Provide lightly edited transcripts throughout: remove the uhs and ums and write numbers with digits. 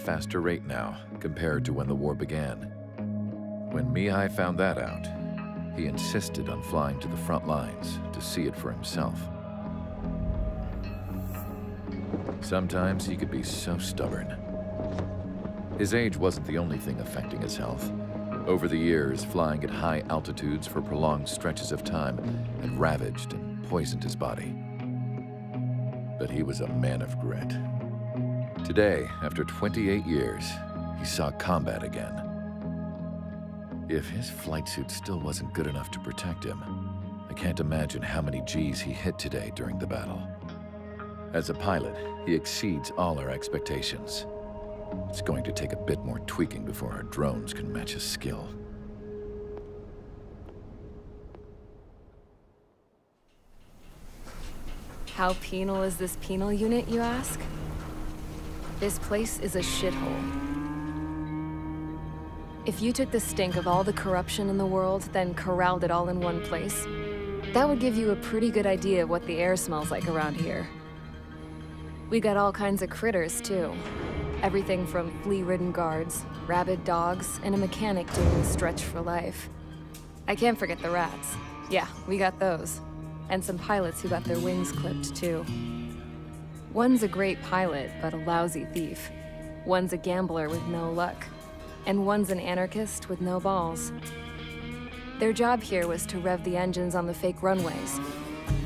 faster rate now compared to when the war began. When Mihai found that out, he insisted on flying to the front lines to see it for himself. Sometimes he could be so stubborn. His age wasn't the only thing affecting his health. Over the years, flying at high altitudes for prolonged stretches of time had ravaged and poisoned his body. But he was a man of grit. Today, after 28 years, he saw combat again. If his flight suit still wasn't good enough to protect him, I can't imagine how many Gs he hit today during the battle. As a pilot, he exceeds all our expectations. It's going to take a bit more tweaking before our drones can match his skill. How penal is this penal unit, you ask? This place is a shithole. If you took the stink of all the corruption in the world, then corralled it all in one place, that would give you a pretty good idea of what the air smells like around here. We got all kinds of critters, too. Everything from flea-ridden guards, rabid dogs, and a mechanic doing a stretch for life. I can't forget the rats. Yeah, we got those. And some pilots who got their wings clipped, too. One's a great pilot, but a lousy thief. One's a gambler with no luck. And one's an anarchist with no balls. Their job here was to rev the engines on the fake runways.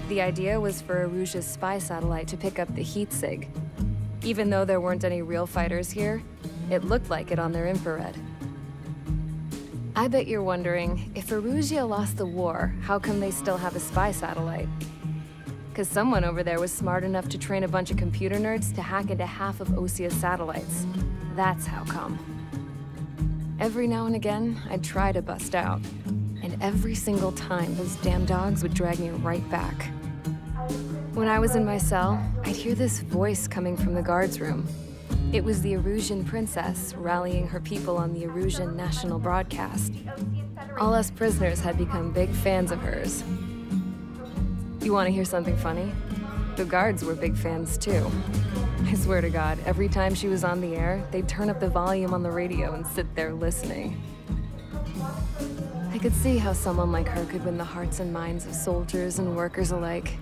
The idea was for Aruja's spy satellite to pick up the heat sig. Even though there weren't any real fighters here, it looked like it on their infrared. I bet you're wondering, if Aruja lost the war, how come they still have a spy satellite? Because someone over there was smart enough to train a bunch of computer nerds to hack into half of Osia's satellites. That's how come. Every now and again, I'd try to bust out. And every single time, those damn dogs would drag me right back. When I was in my cell, I'd hear this voice coming from the guards room. It was the Arujan princess rallying her people on the Arujan national broadcast. All us prisoners had become big fans of hers. You want to hear something funny? The guards were big fans too. I swear to God, every time she was on the air, they'd turn up the volume on the radio and sit there listening. I could see how someone like her could win the hearts and minds of soldiers and workers alike.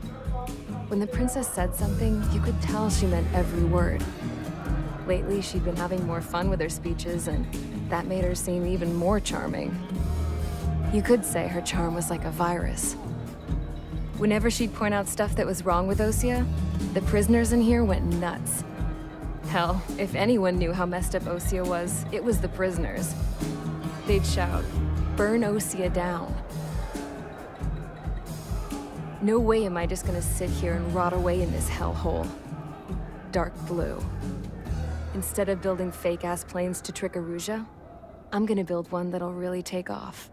When the princess said something, you could tell she meant every word. Lately, she'd been having more fun with her speeches, and that made her seem even more charming. You could say her charm was like a virus. Whenever she'd point out stuff that was wrong with Osia, the prisoners in here went nuts. Hell, if anyone knew how messed up Osia was, it was the prisoners. They'd shout, "Burn Osia down." No way am I just gonna sit here and rot away in this hellhole. Dark blue. Instead of building fake-ass planes to trick Aruja, I'm gonna build one that'll really take off.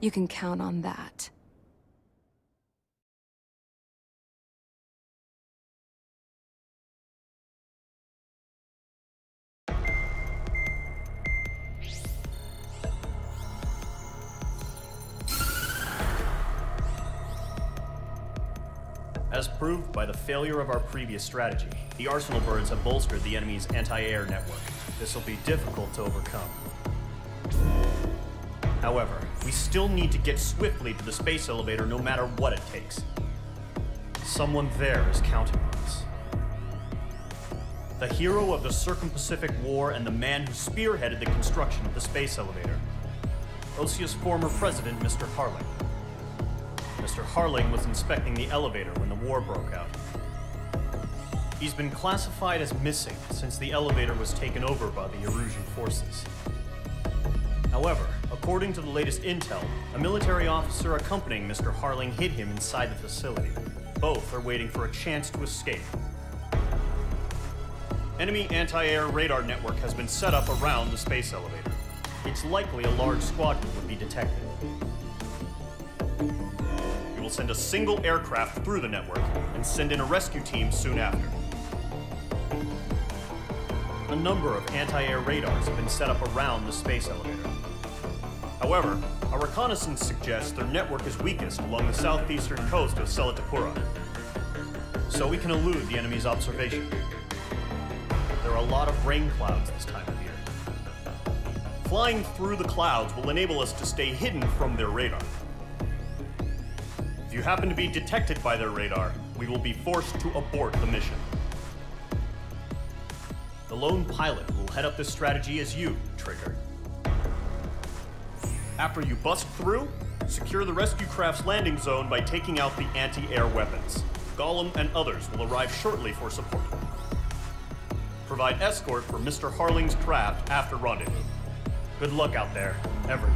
You can count on that. As proved by the failure of our previous strategy, the Arsenal birds have bolstered the enemy's anti-air network. This will be difficult to overcome. However, we still need to get swiftly to the space elevator no matter what it takes. Someone there is counting on us. The hero of the Circum-Pacific War and the man who spearheaded the construction of the space elevator. Osia's former president, Mr. Harling. Mr. Harling was inspecting the elevator when the war broke out. He's been classified as missing since the elevator was taken over by the Arujan forces. However, according to the latest intel, a military officer accompanying Mr. Harling hid him inside the facility. Both are waiting for a chance to escape. Enemy anti-air radar network has been set up around the space elevator. It's likely a large squadron would be detected. We will send a single aircraft through the network and send in a rescue team soon after. A number of anti-air radars have been set up around the space elevator. However, our reconnaissance suggests their network is weakest along the southeastern coast of Selatapura, so we can elude the enemy's observation. there are a lot of rain clouds this time of year. Flying through the clouds will enable us to stay hidden from their radar. If you happen to be detected by their radar, we will be forced to abort the mission. The lone pilot will head up this strategy as you, Trigger. After you bust through, secure the rescue craft's landing zone by taking out the anti-air weapons. Gollum and others will arrive shortly for support. Provide escort for Mr. Harling's craft after rendezvous. Good luck out there, everyone.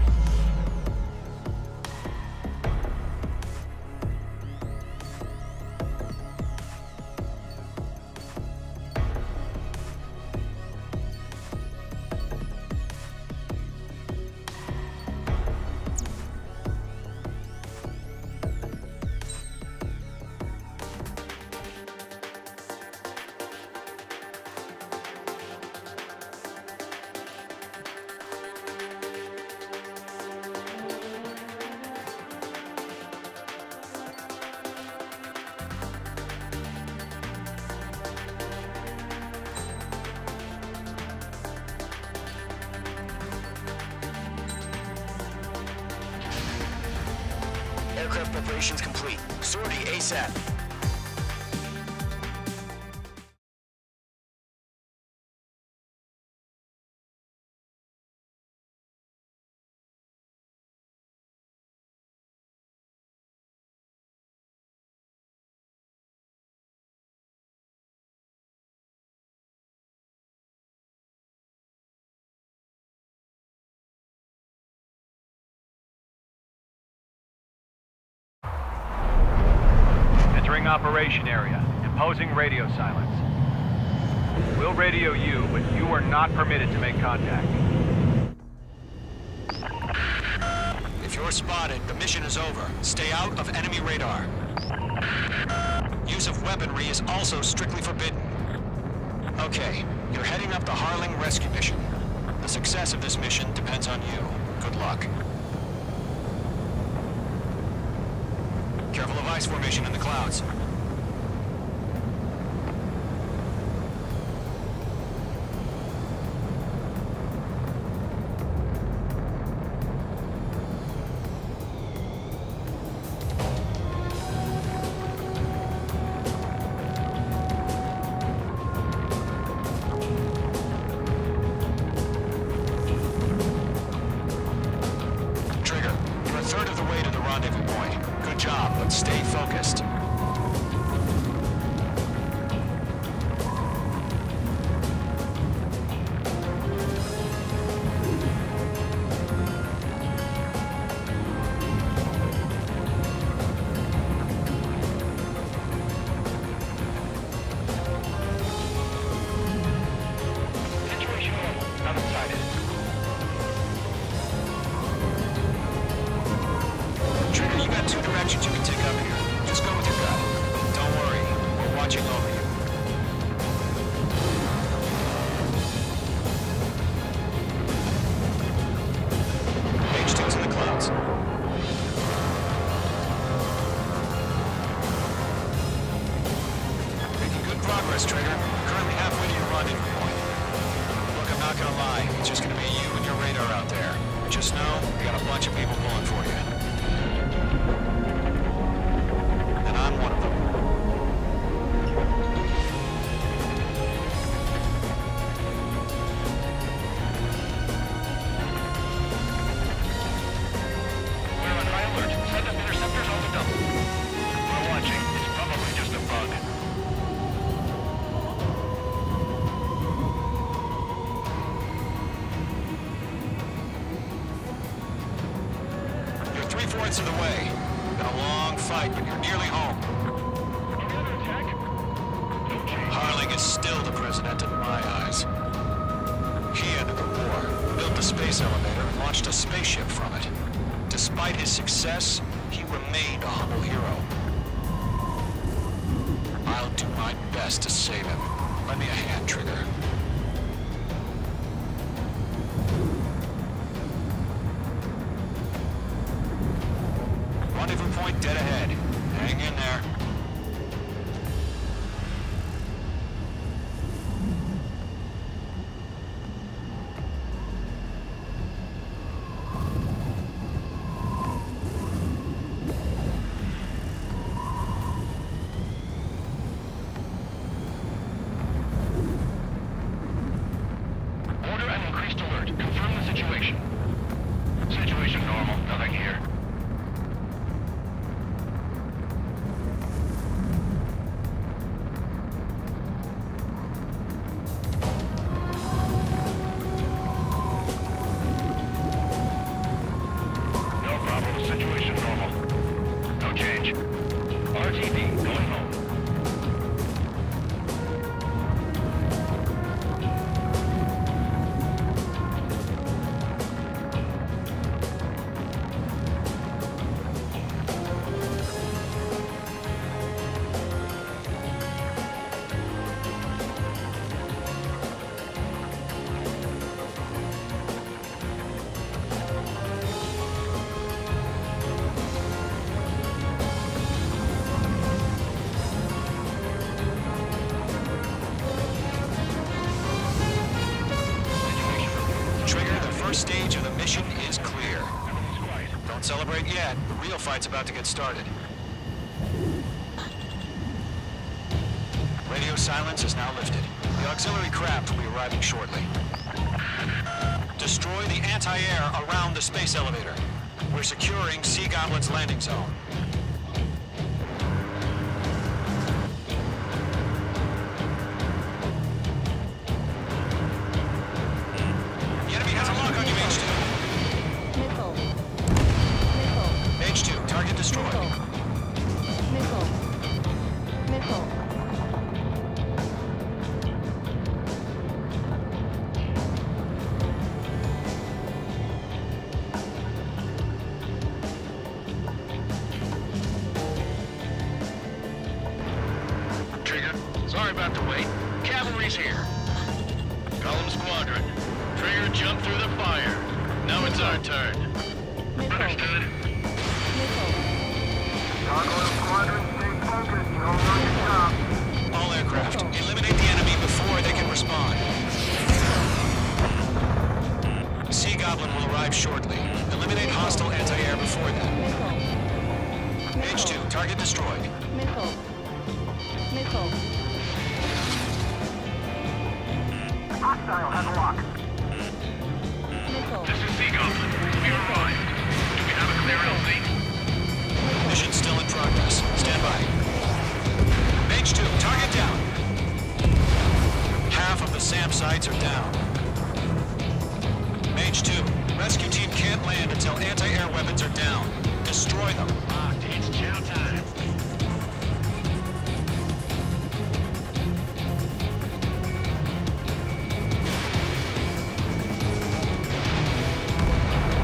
Aircraft preparations complete. Sortie ASAP. Entering operation area. Imposing radio silence. We'll radio you, but you are not permitted to make contact. If you're spotted, the mission is over. Stay out of enemy radar. Use of weaponry is also strictly forbidden. Okay, you're heading up the Harling rescue mission. The success of this mission depends on you. Good luck. Careful of ice formation in the clouds. Trigger, you're a third of the way to the rendezvous point. Good job, but stay focused. Situation normal. None sighted. Trigger, you got two directions you can take up here. Just go with your gut. Don't worry, we're watching over you. H2's in the clouds. Making good progress, Trigger. Currently halfway to your rendezvous point. Look, I'm not gonna lie. It's just gonna be you and your radar out there. Just know, we got a bunch of people pulling for you. And I'm one of them. We're on high alert. Send up interceptors on the double. We're watching. It's probably just a bug. You're 3/4 of the way. Been a long fight, but you're nearly home. Together, Tech. No change. Harling is still the president in my eyes. He ended the war, built the space elevator, and launched a spaceship from it. Despite his success, he remained a humble hero. I'll do my best to save him. Lend me a hand, Trigger. Rendezvous point dead ahead. Hang in there. Increased alert. Confirm the situation. Situation normal. Nothing here. No problem. Situation normal. No change. RTD going home. Stage of the mission is clear. Don't celebrate yet. The real fight's about to get started. Radio silence is now lifted. The auxiliary craft will be arriving shortly. Destroy the anti-air around the space elevator. We're securing Sea Goblin's landing zone. Sorry about the wait. Cavalry's here. Column Squadron. Trigger jumped through the fire. Now it's our turn. Understood. Gargoyle Squadron, stay focused. You're on your job. All aircraft, eliminate the enemy before they can respond. Sea Goblin will arrive shortly. Eliminate hostile anti-air before that. H2, target destroyed. Hostile has a lock. This is Sea Goblin. We arrived. Do we have a clear LZ? Mission still in progress. Stand by. H2, target down. Half of the SAM sites are down. H2, rescue team can't land until anti-air weapons are down. Destroy them. It's chow time.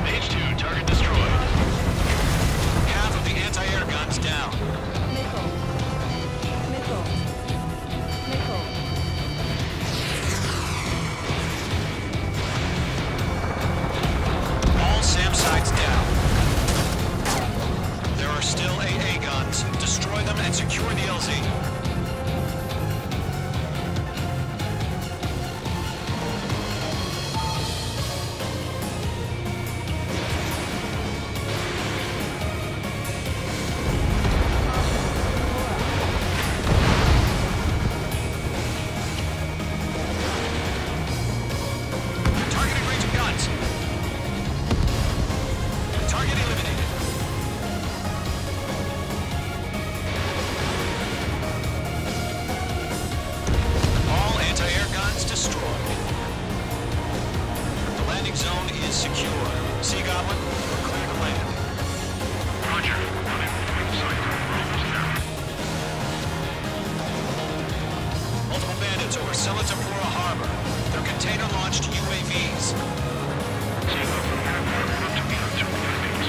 H2, target destroyed. Half of the anti-air guns down. All SAM sites down. There are still AA guns. Destroy them and secure the LZ. Targeting range of guns. Target eliminated. All anti-air guns destroyed. The landing zone is secure. Sea Goblin, we're clear to land. Roger. Running point sight. Almost there. Multiple bandits over Selatamura Harbor. They're container-launched UAVs. Sea Goblin, airport up to meet on 2 landings.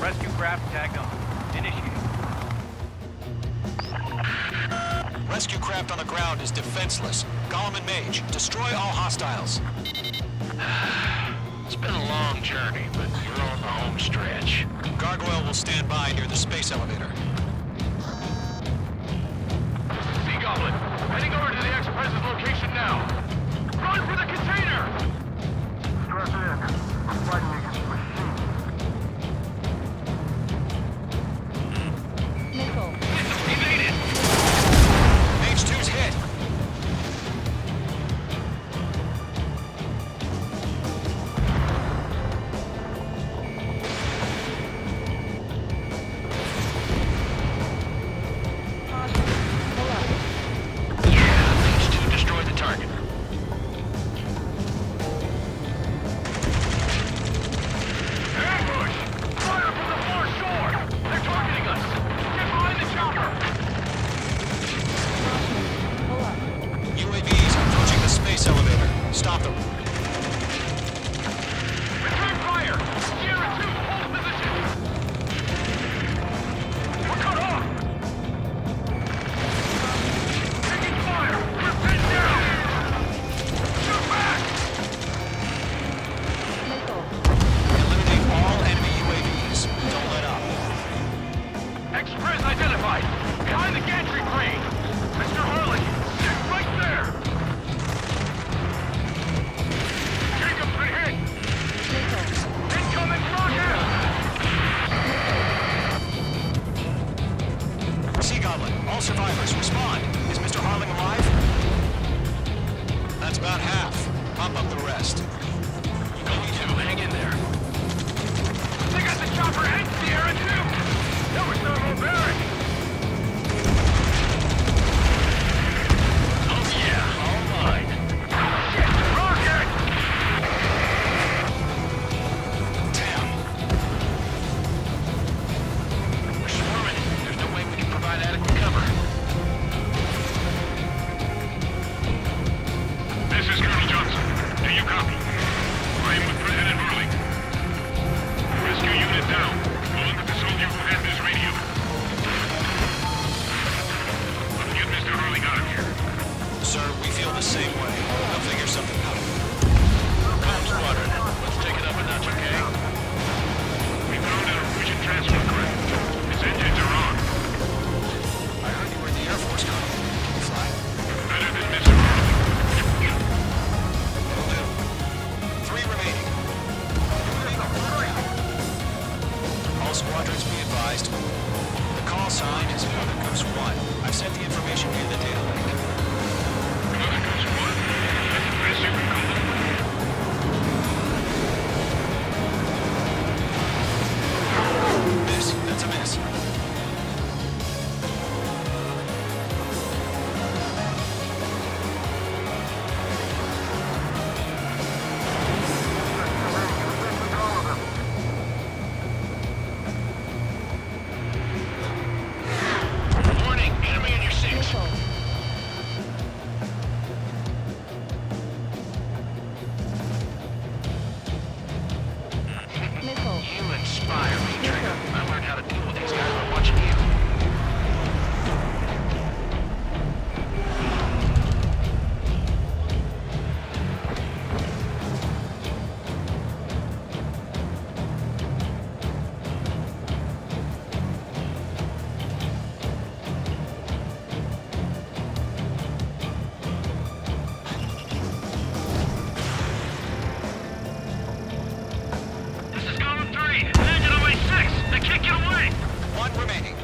Rescue craft tagged on. Initiate. Rescue craft on the ground is defenseless. Golem and Mage, destroy all hostiles. It's been a long journey, but we're on the home stretch. Gargoyle will stand by near the space elevator. Sea Goblin, heading over to the Express's location now. Run for the container! Strap in. I'm fighting against the machine. He made it! survivors, respond. Is Mr. Harling alive? That's about half. Pump up the rest. Going to, hang in there. They got the chopper and Sierra too! That was thermal barrack! Oh yeah, all mine. Shit! Rocket! Damn. We're swarming. There's no way we can provide adequate cover. This is Colonel Johnson. Do you copy? I am with President Hurley. Rescue unit down. Along with the soldier who has this radio. Let's get Mr. Hurley out of here. Sir, we feel the same way. I'll figure something out. Come, Squadron. Let's take it up a notch, okay? We found our fusion transfer craft. Its engines are on. I heard you were in the Air Force, Colonel. Can you fly? Better than Mr. Hurley. Will do. 3 remaining. All squadrons be advised. The call sign is Mother Goose 1. I've sent the information via the data link. Another Goose 1. That's the best you can call it. Miss. That's a miss. Warning, enemy in your 6. You inspire me, Trigger. I learned how to deal with these guys by watching you. This is Golem 3. Engine on my 6. I can't get away. 1 remaining.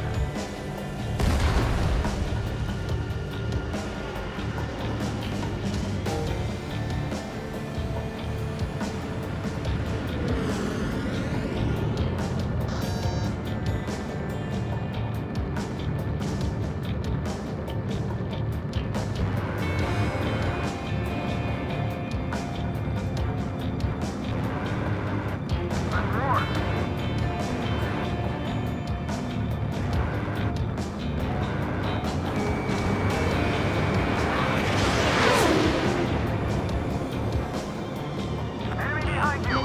Enemy behind you.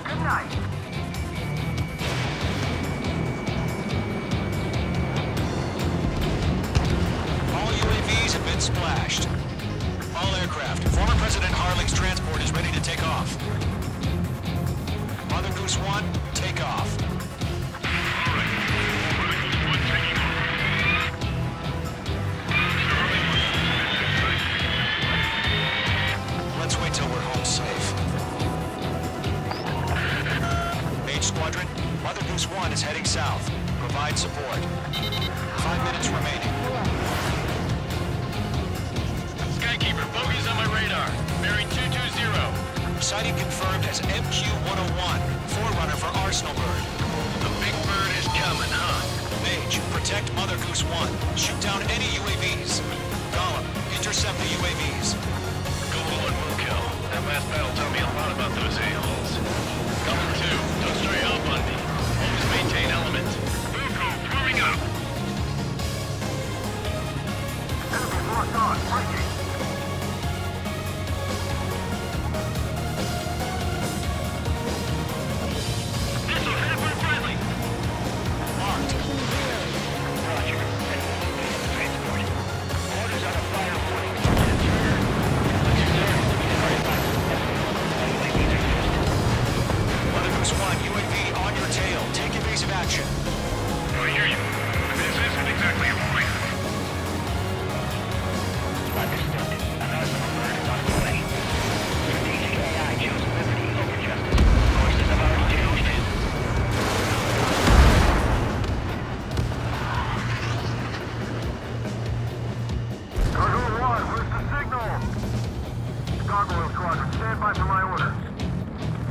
Good night. All UAVs have been splashed. All aircraft. Former President Harling's transport is ready to take off. Mother Goose 1, take off. All right. Mother Goose 1 taking off. Mr. Hurley wants Let's wait till we're home safe. Mage Squadron, Mother Goose 1 is heading south. Provide support. 5 minutes remaining. Skykeeper, bogeys on my radar. Bearing 220. Sighting confirmed as MQ-101, forerunner for Arsenal Bird. The big bird is coming, huh? Mage, protect Mother Goose 1. Shoot down any UAVs. Golem, intercept the UAVs. Go low and we'll kill. That last battle taught me a lot about those a-holes. Golem 2, don't stray off on me. Always maintain element. Wilco, warming up. Enemy locked on. Breaking. Missile hit when friendly. Marked. Roger. Transport. Orders on a fire warning. Mother Goose 1, UAV on your tail. Take evasive action. I hear you. This isn't exactly a fight. Gargoyle Squadron, stand by for my order.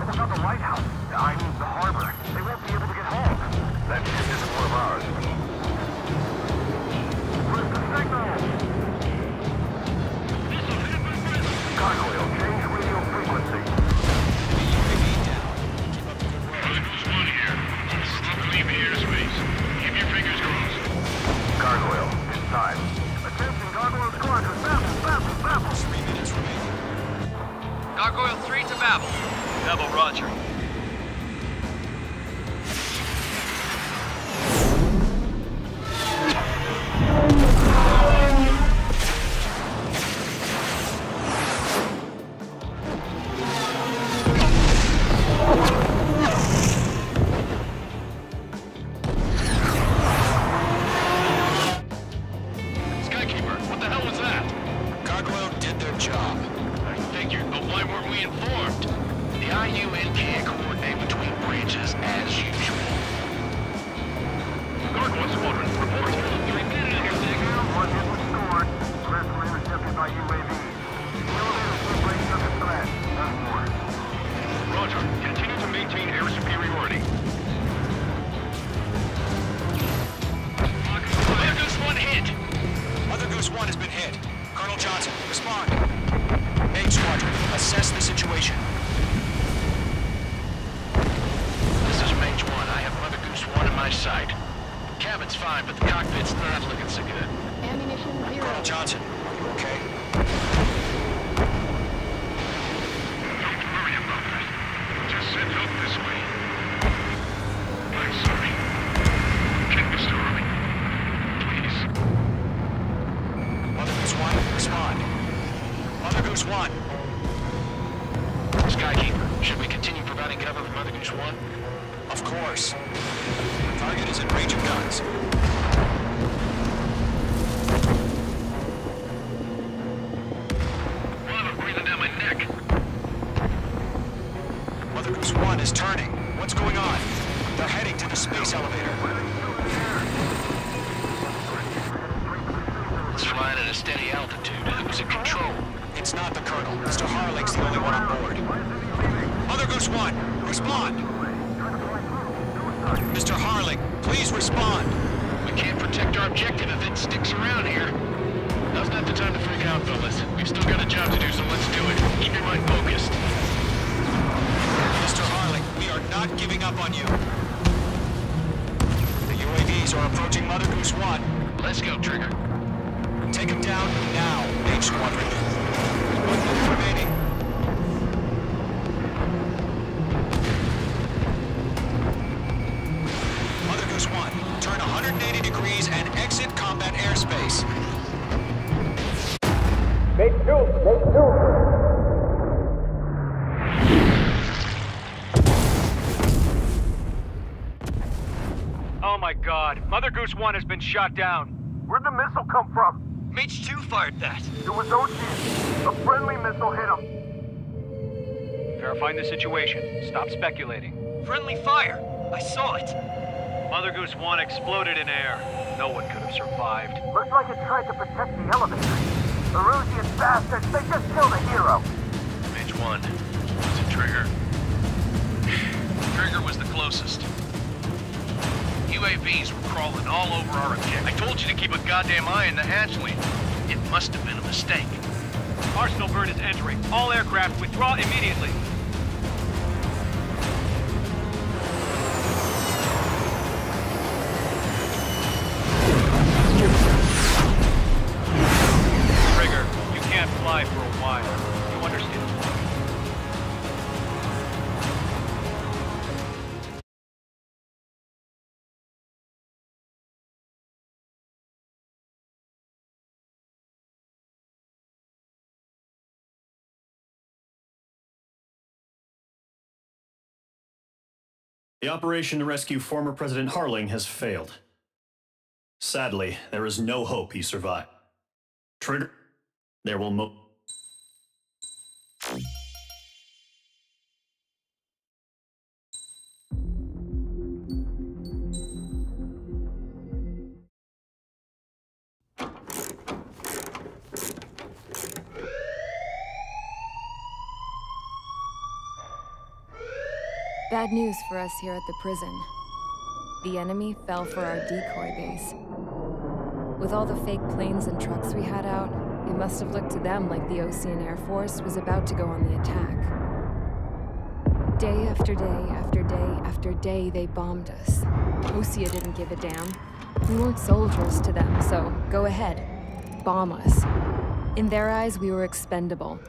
What about the lighthouse? I mean the harbor. They won't be able to get home. That ship isn't one of ours. Where's the signal? Gargoyle, change radio frequency. Goes one here. Stop leaving airspace. Keep your fingers crossed. Gargoyle, it's time. Attention, Gargoyle Squadron, Babel! 3 minutes remaining. Gargoyle 3 to Babel. Babel, roger. Mother Goose 1 has been shot down. Where'd the missile come from? Mage 2 fired that. It was OG. A friendly missile hit him. Verifying the situation. Stop speculating. Friendly fire. I saw it. Mother Goose 1 exploded in air. No one could have survived. Looks like it tried to protect the elevator. The Rusian bastards, they just killed a hero. Mage 1. Was it Trigger? Trigger was the closest. UAVs were crawling all over our objective. I told you to keep a goddamn eye in the hatchling. It must have been a mistake. Arsenal bird is entering. All aircraft withdraw immediately. Trigger, you can't fly for a while. You understand? The operation to rescue former President Harling has failed. Sadly, there is no hope he survived. Trigger, there will Bad news for us here at the prison. The enemy fell for our decoy base. With all the fake planes and trucks we had out, it must have looked to them like the Ocean Air Force was about to go on the attack. Day after day after day after day, they bombed us. Osea didn't give a damn. We weren't soldiers to them, so go ahead. Bomb us. In their eyes, we were expendable.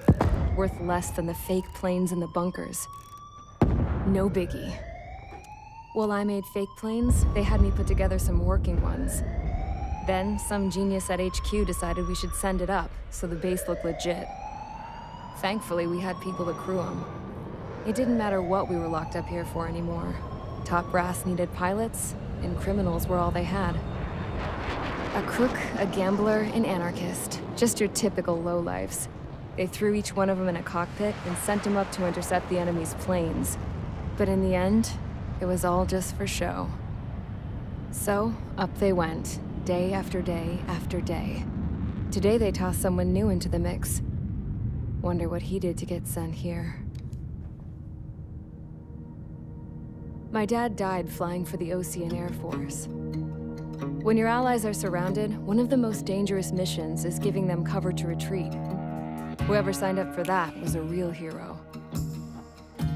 Worth less than the fake planes in the bunkers. No biggie. While I made fake planes, they had me put together some working ones. Then, some genius at HQ decided we should send it up, so the base looked legit. Thankfully, we had people to crew them. It didn't matter what we were locked up here for anymore. Top brass needed pilots, and criminals were all they had. A crook, a gambler, an anarchist. Just your typical lowlifes. They threw each one of them in a cockpit and sent them up to intercept the enemy's planes. But in the end, it was all just for show. So, up they went. Day after day after day. Today they tossed someone new into the mix. Wonder what he did to get sent here. My dad died flying for the Ocean Air Force. When your allies are surrounded, one of the most dangerous missions is giving them cover to retreat. Whoever signed up for that was a real hero.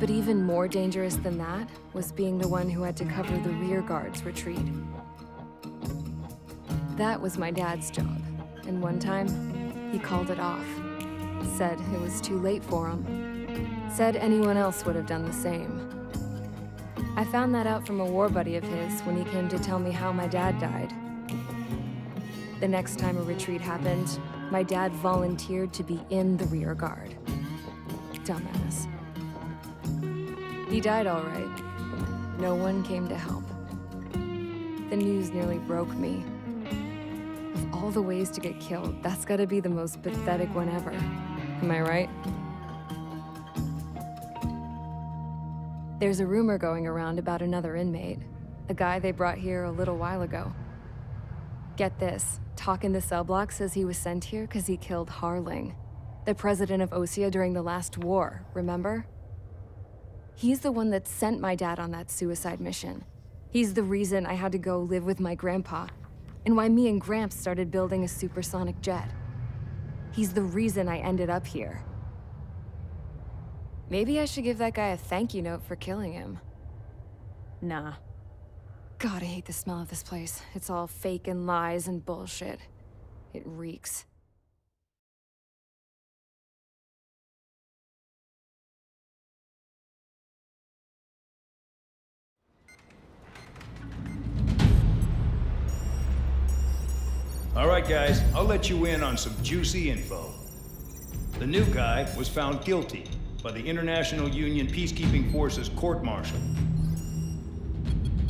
But even more dangerous than that was being the one who had to cover the rear guard's retreat. That was my dad's job, and one time, he called it off. Said it was too late for him. Said anyone else would have done the same. I found that out from a war buddy of his when he came to tell me how my dad died. The next time a retreat happened, my dad volunteered to be in the rear guard. Dumbass. He died all right. No one came to help. The news nearly broke me. Of all the ways to get killed, that's gotta be the most pathetic one ever. Am I right? There's a rumor going around about another inmate. A guy they brought here a little while ago. Get this, talk in the cell block says he was sent here because he killed Harling, the president of Osea during the last war, remember? He's the one that sent my dad on that suicide mission. He's the reason I had to go live with my grandpa, and why me and Gramps started building a supersonic jet. He's the reason I ended up here. Maybe I should give that guy a thank you note for killing him. Nah. God, I hate the smell of this place. It's all fake and lies and bullshit. It reeks. All right, guys, I'll let you in on some juicy info. The new guy was found guilty by the International Union Peacekeeping Forces court-martial.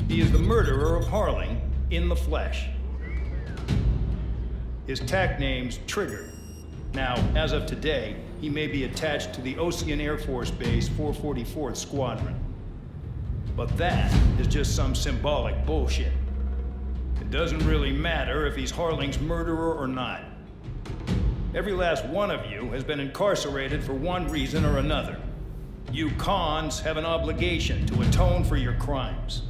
He is the murderer of Harling in the flesh. His TAC name's Trigger. Now, as of today, he may be attached to the Ocean Air Force Base 444th Squadron. But that is just some symbolic bullshit. It doesn't really matter if he's Harling's murderer or not. Every last one of you has been incarcerated for one reason or another. You cons have an obligation to atone for your crimes.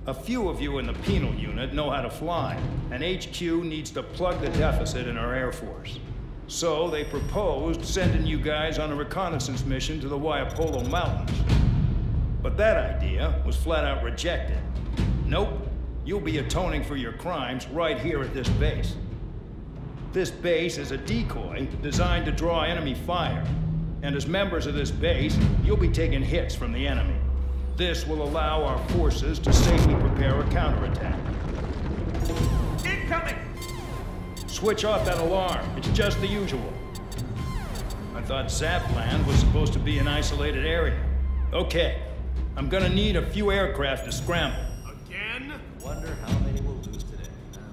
A few of you in the penal unit know how to fly, and HQ needs to plug the deficit in our Air Force. So they proposed sending you guys on a reconnaissance mission to the Waiapolo Mountains. But that idea was flat out rejected. Nope. You'll be atoning for your crimes right here at this base. This base is a decoy designed to draw enemy fire. And as members of this base, you'll be taking hits from the enemy. This will allow our forces to safely prepare a counterattack. Incoming! Switch off that alarm. It's just the usual. I thought Zapland was supposed to be an isolated area. Okay. I'm gonna need a few aircraft to scramble. Again? Wonder how many we'll lose today.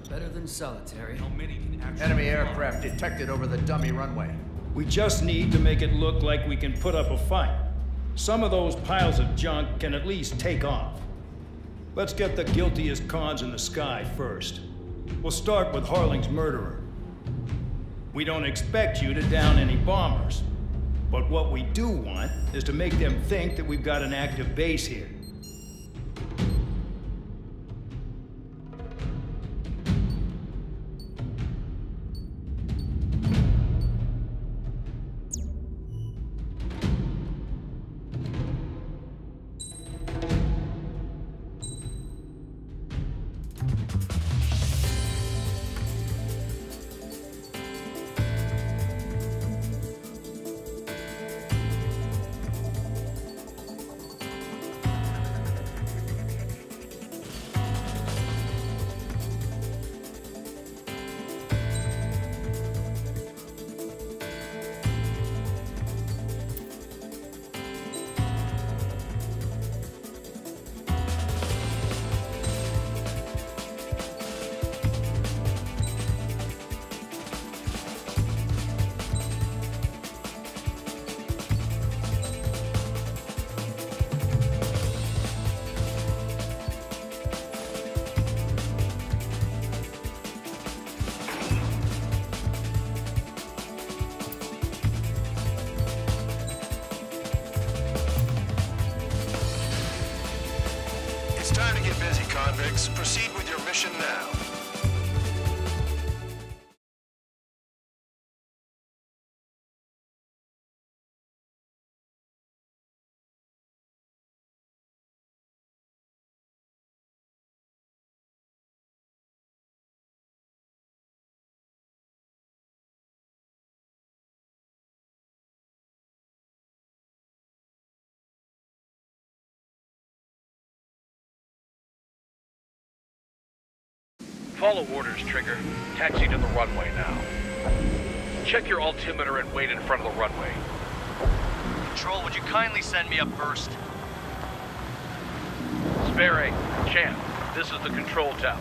Better than solitary. How many can actually... Enemy aircraft detected over the dummy runway. We just need to make it look like we can put up a fight. Some of those piles of junk can at least take off. Let's get the guiltiest cons in the sky first. We'll start with Harling's murderer. We don't expect you to down any bombers. But what we do want is to make them think that we've got an active base here. It's time to get busy, convicts. Proceed with your mission now. Follow orders, Trigger. Taxi to the runway now. Check your altimeter and wait in front of the runway. Control, would you kindly send me up first? Spare 8, Champ, this is the control tower.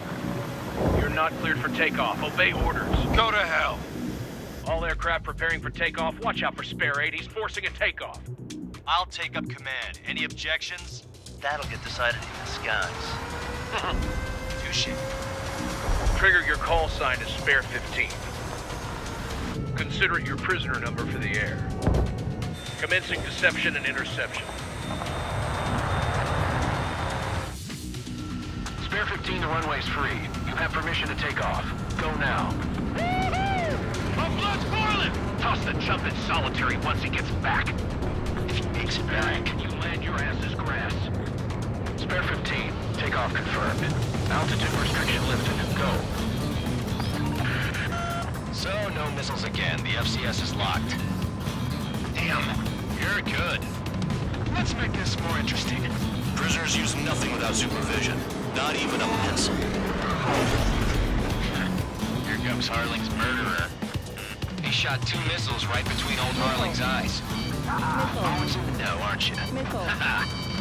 You're not cleared for takeoff. Obey orders. Go to hell. All aircraft preparing for takeoff. Watch out for Spare 8. He's forcing a takeoff. I'll take up command. Any objections? That'll get decided in the skies. Touche. Trigger, your call sign is Spare 15. Consider it your prisoner number for the air. Commencing deception and interception. Spare 15, the runway's free. You have permission to take off. Go now. My blood's boiling! Toss the chump in solitary once he gets back. If he makes it back, you land your ass's grass. Spare 15, takeoff confirmed. Altitude restriction lifted. Go. So, no missiles again. The FCS is locked. Damn, you're good. Let's make this more interesting. Prisoners use nothing without supervision. Not even a missile. Here comes Harling's murderer. He shot 2 missiles right between old Harling's eyes. Always in the know, aren't you?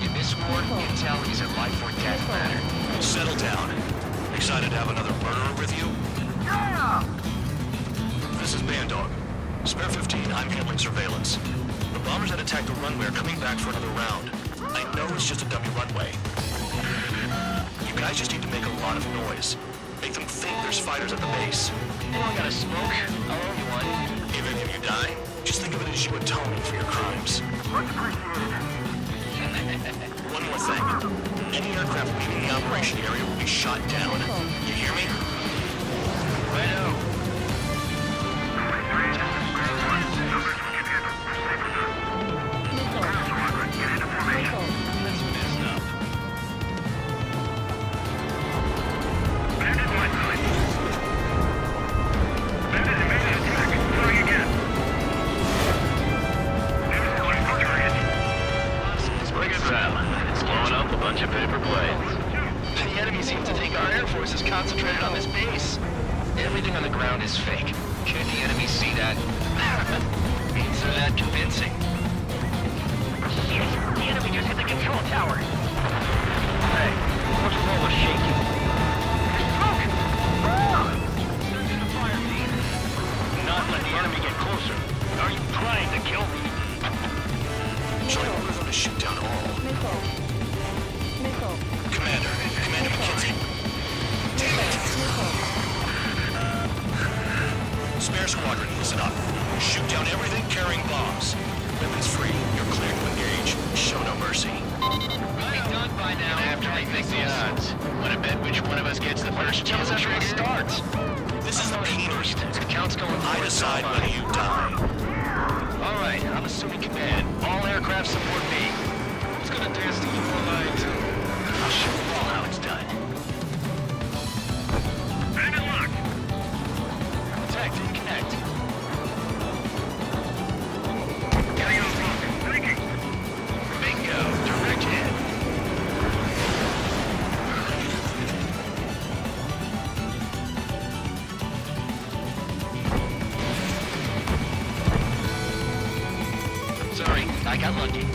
In this war, intel is a life or death matter. Settle down. Excited to have another murderer with you? Yeah! This is Bandog. Spare 15, I'm handling surveillance. The bombers that attacked the runway are coming back for another round. I know it's just a dummy runway. You guys just need to make a lot of noise. Make them think there's fighters at the base. Anyone got a smoke? I'll owe you one. If any of you die, just think of it as you atoning for your crimes. Much appreciated. One more thing. Any aircraft leaving the operation area will be shot down. You hear me? VIDE-O. Concentrated on this base. Everything on the ground is fake. Can't the enemy see that? Means they're that convincing. Shit, the enemy just hit the control tower. Hey, what's with all the shaking? Smoke! They're in the fire team. Not let the enemy get closer. Are you trying to kill me? Shall I order them to shoot down all? Commander McKenzie. Damn it! Spare squadron, listen up. Shoot down everything carrying bombs. Weapons free. You're cleared to engage. Show no mercy. Right done by now. After we think the odds. Wanna bet which one of us gets the first kill after it starts? This is the first. The count's going I decide whether you die. All right, I'm assuming command. All aircraft support me. Who's gonna dance to your line too? I'll show you all how it's done. Bandit lock! Detect and connect. Getting on lock. Thinking. Bingo. Direct hit. Sorry, I got lucky.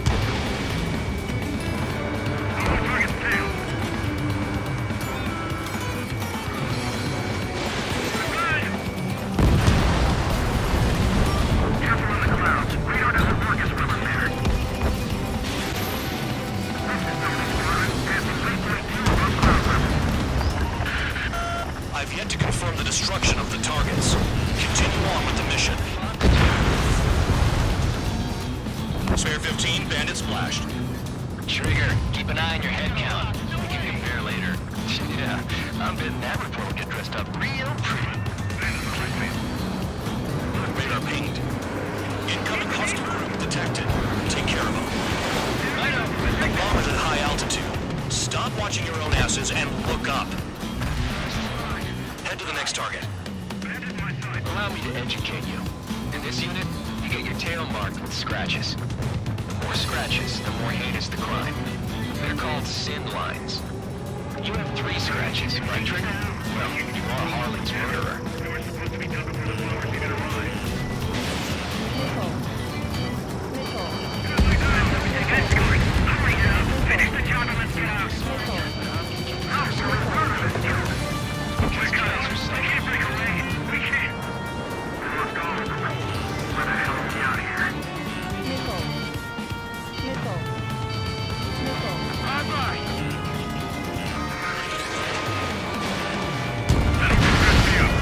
Target's tail. Careful on the clouds. Radar doesn't work as well as there. This is known as Squadron as the late-night view above cloud level. I've yet to confirm the destruction of the targets. Continue on with the mission. Spare 15, bandit splashed. Trigger, keep an eye on your head count. We can compare later. Yeah, I'm betting that report will get dressed up real pretty. Radar pinged. Incoming hostile group detected. Take care of them. The bomb is at high altitude. Stop watching your own asses and look up. Head to the next target. Allow me to educate you. In this unit, you get your tail marked with scratches. The more scratches, the more heinous the crime. They're called sin lines. You have 3 scratches, right, Trigger? Well, you are Harlan's murderer. They were supposed to be done before the flowers even arrived. Hurry now! Finish the job and let's get out! Oh, so we're part of it, too. These guys are I can't break away. We can't. Let's go. Where the hell are we out here? Bye-bye.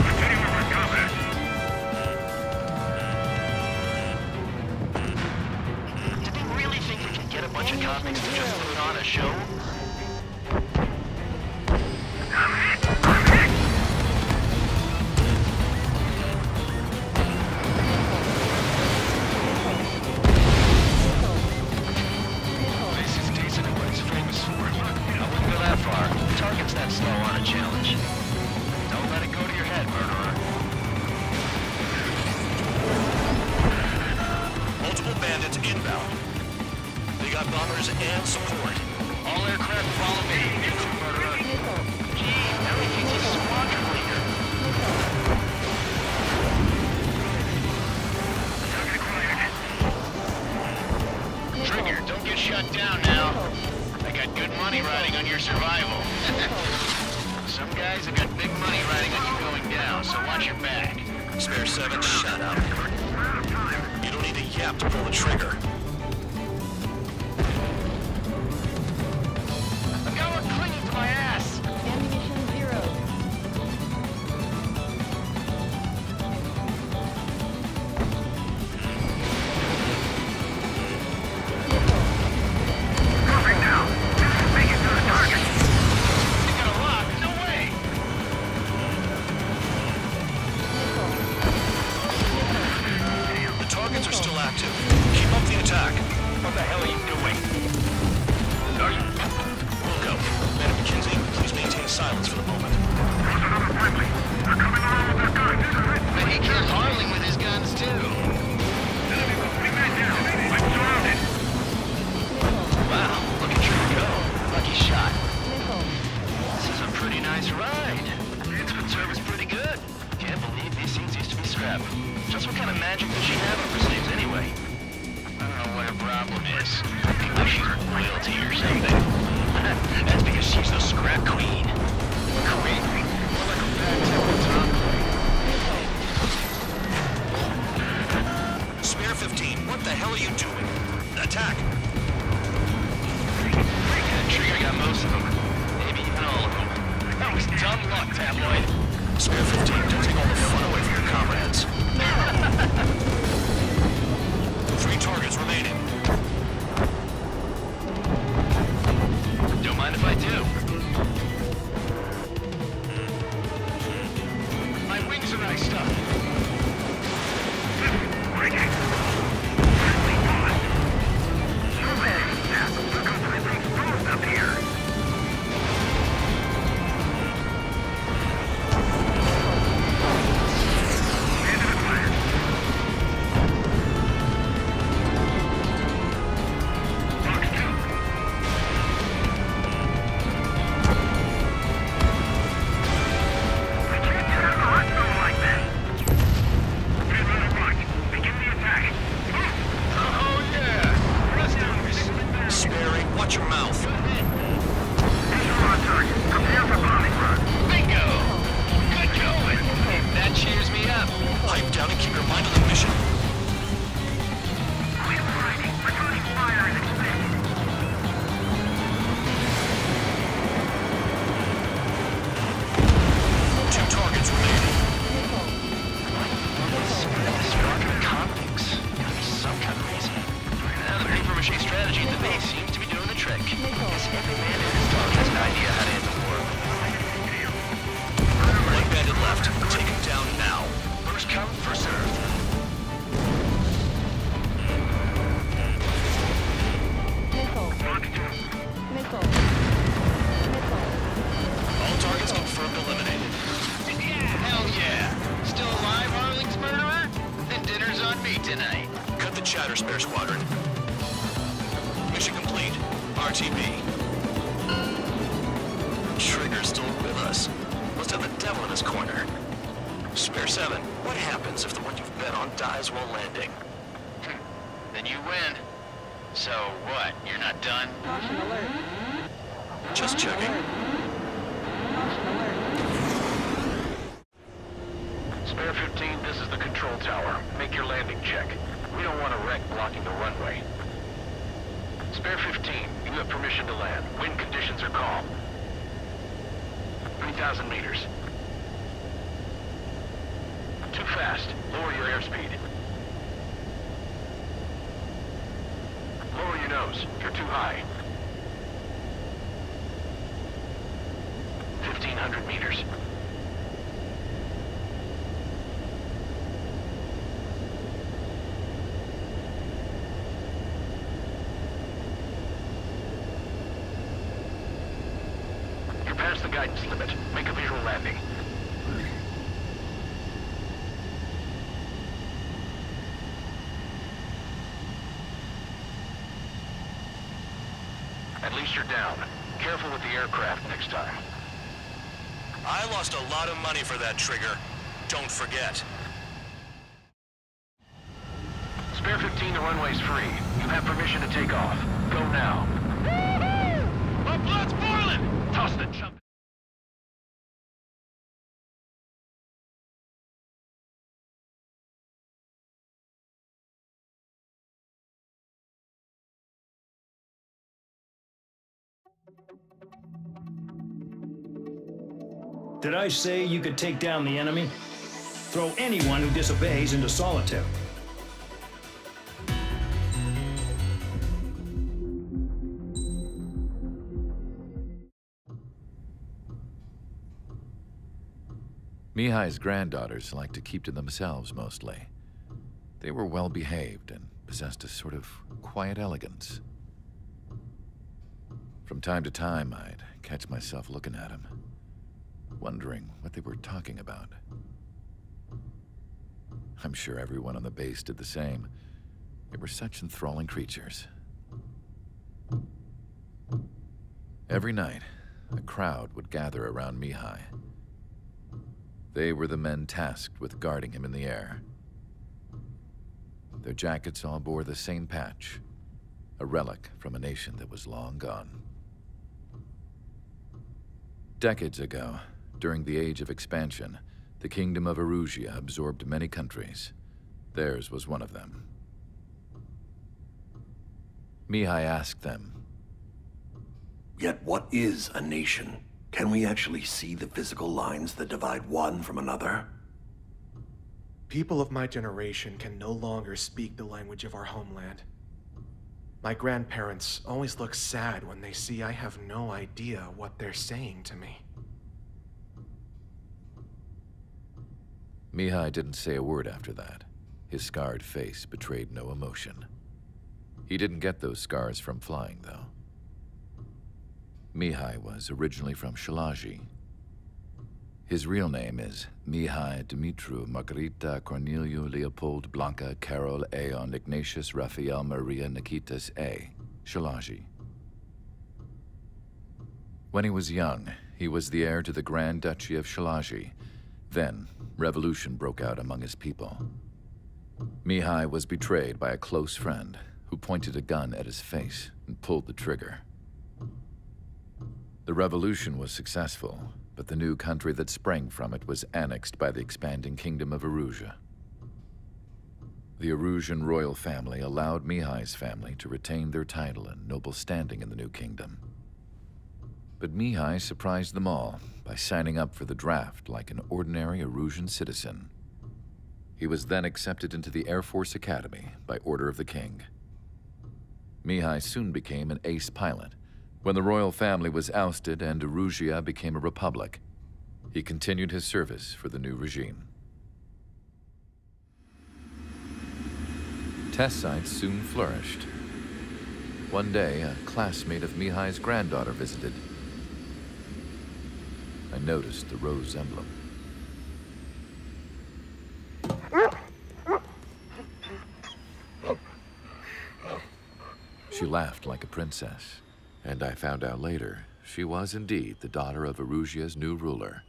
Continue with our combat. Did they really think we could get a bunch of convicts to just put on a show? I'm hit! This is decent at what it's famous for. I wouldn't go that far. Targets that slow on a challenge. Don't let it go to your head, murderer. Multiple bandits inbound. They got bombers and support. All aircraft follow me. Murderer. Gee, now he thinks he's squadron leader. Trigger, don't get shut down now. I got good money riding on your survival. Some guys have got big money riding on you going down, so watch your back. Spare 7, shut up. You don't need a yap to pull the trigger. I've got one clinging to my ass. Ammunition 0. Moving now. Make it to the target. You got a lock? No way. The targets are still active. Keep up the attack. What the hell are you doing? Wilco, Man of McKinsey, please maintain silence for the moment. There's another friendly. They're coming along with their guns. But he killed Harling with his guns too. Enemy moving right now. I'm surrounded. Wow, look at you go. Lucky shot. This is a pretty nice ride. It's been serviced pretty good. Can't believe these things used to be scrap. Just what kind of magic does she have up her sleeves anyway? I don't know what her problem is. Maybe she's royalty or something. That's because she's the scrap queen. Queen? More like a bad temple Tom. Spare 15, what the hell are you doing? Attack! Trigger got most of them. Maybe even all of them. That was dumb luck, Tabloid. Spare 15, don't take all the fun away from your comrades. 3 targets remain. tonight? Cut the chatter, Spare Squadron. Mission complete. RTB. Trigger's still with us. Must have the devil in his corner. Spare 7, what happens if the one you've bet on dies while landing? Then you win. So what, you're not done? Just checking. Spare 15, this is the control tower. Make your landing check. We don't want a wreck blocking the runway. Spare 15, you have permission to land. Wind conditions are calm. 3,000 meters. Too fast. Lower your airspeed. Lower your nose. You're too high. 1,500 meters. You're past the guidance limit. Make a visual landing. At least you're down. Careful with the aircraft next time. I lost a lot of money for that trigger. Don't forget. Spare 15, the runway's free. You have permission to take off. Go now. Woohoo! My blood's boiling! Toss the chump. Did I say you could take down the enemy? Throw anyone who disobeys into solitary. Mihai's granddaughters liked to keep to themselves mostly. They were well behaved and possessed a sort of quiet elegance. From time to time, I'd catch myself looking at them, wondering what they were talking about. I'm sure everyone on the base did the same. They were such enthralling creatures. Every night, a crowd would gather around Mihai. They were the men tasked with guarding him in the air. Their jackets all bore the same patch, a relic from a nation that was long gone. Decades ago, during the Age of Expansion, the Kingdom of Erusia absorbed many countries. Theirs was one of them. Mihai asked them, "Yet what is a nation? Can we actually see the physical lines that divide one from another?" People of my generation can no longer speak the language of our homeland. My grandparents always look sad when they see I have no idea what they're saying to me. Mihai didn't say a word after that. His scarred face betrayed no emotion. He didn't get those scars from flying, though. Mihai was originally from Shalaji. His real name is Mihai Dumitru Margarita Corneliu Leopold Blanca Carol Aeon Ignatius Raphael Maria Nikitas A. Shalaji. When he was young, he was the heir to the Grand Duchy of Shalaji. Then, revolution broke out among his people. Mihai was betrayed by a close friend who pointed a gun at his face and pulled the trigger. The revolution was successful, but the new country that sprang from it was annexed by the expanding Kingdom of Erusia. The Erusian royal family allowed Mihai's family to retain their title and noble standing in the new kingdom. But Mihai surprised them all by signing up for the draft like an ordinary Erusian citizen. He was then accepted into the Air Force Academy by order of the king. Mihai soon became an ace pilot. When the royal family was ousted and Erusia became a republic, he continued his service for the new regime. Test sites soon flourished. One day, a classmate of Mihai's granddaughter visited. I noticed the rose emblem. She laughed like a princess, and I found out later she was indeed the daughter of Erusia's new ruler.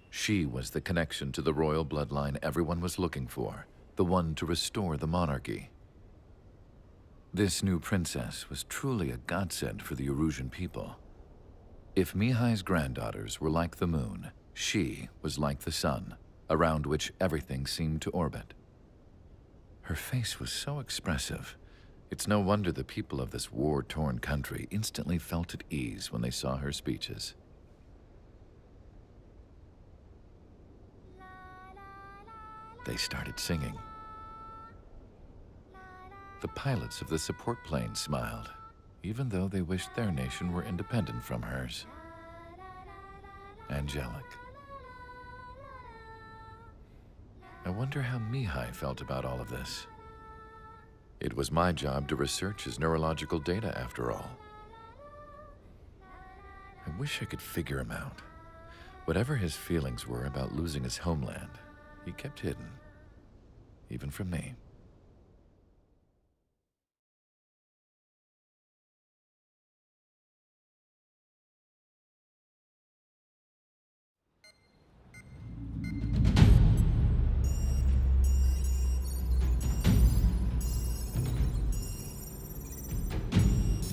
She was the connection to the royal bloodline everyone was looking for, the one to restore the monarchy. This new princess was truly a godsend for the Erusian people. If Mihai's granddaughters were like the moon, she was like the sun, around which everything seemed to orbit. Her face was so expressive. It's no wonder the people of this war-torn country instantly felt at ease when they saw her speeches. They started singing. The pilots of the support plane smiled, even though they wished their nation were independent from hers. Angelic. I wonder how Mihai felt about all of this. It was my job to research his neurological data, after all. I wish I could figure him out. Whatever his feelings were about losing his homeland, he kept hidden, even from me.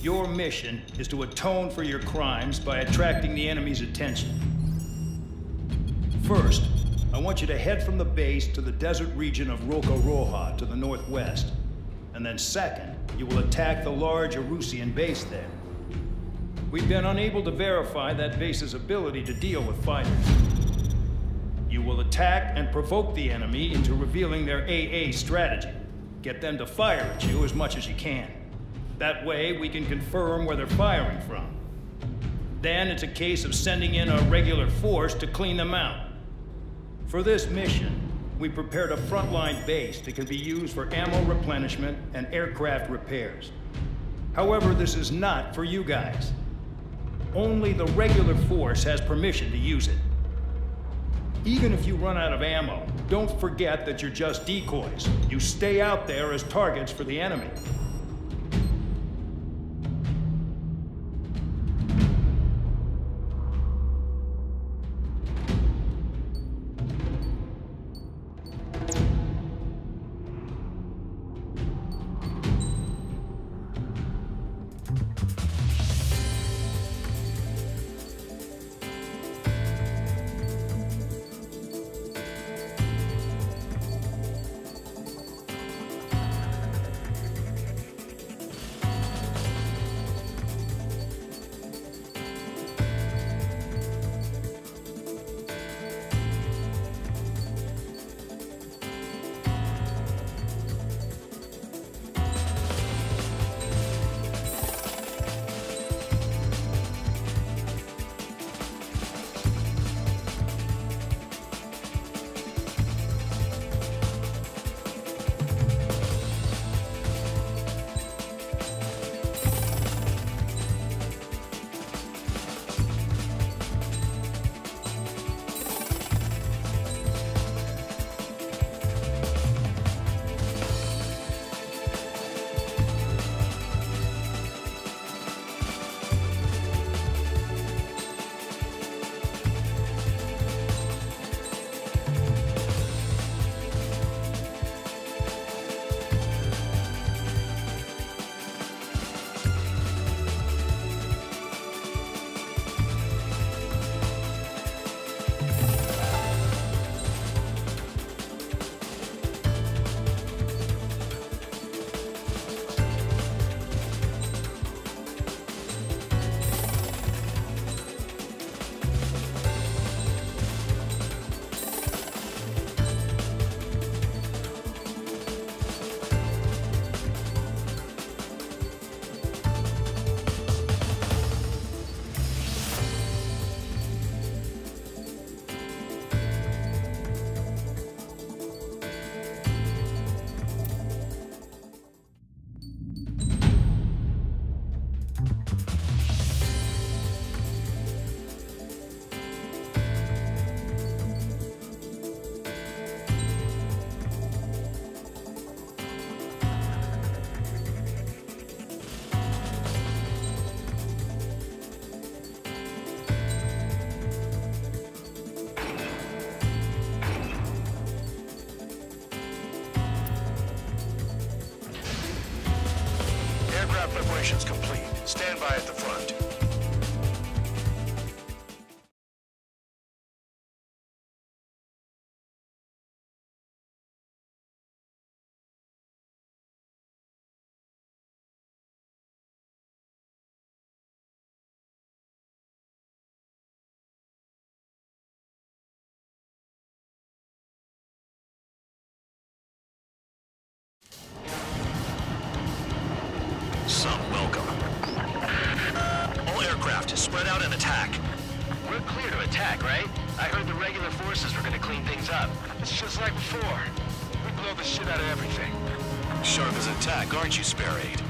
Your mission is to atone for your crimes by attracting the enemy's attention. First, I want you to head from the base to the desert region of Roca-Roja to the northwest. And then second, you will attack the large Erusian base there. We've been unable to verify that base's ability to deal with fighters. You will attack and provoke the enemy into revealing their AA strategy. Get them to fire at you as much as you can. That way, we can confirm where they're firing from. Then it's a case of sending in a regular force to clean them out. For this mission, we prepared a frontline base that can be used for ammo replenishment and aircraft repairs. However, this is not for you guys. Only the regular force has permission to use it. Even if you run out of ammo, don't forget that you're just decoys. You stay out there as targets for the enemy. Preparations complete. Stand by at the front. Some welcome. All aircraft, spread out and attack. We're clear to attack, right? I heard the regular forces were gonna clean things up. It's just like before. We blow the shit out of everything. Sharp as attack, aren't you, Spare Aid?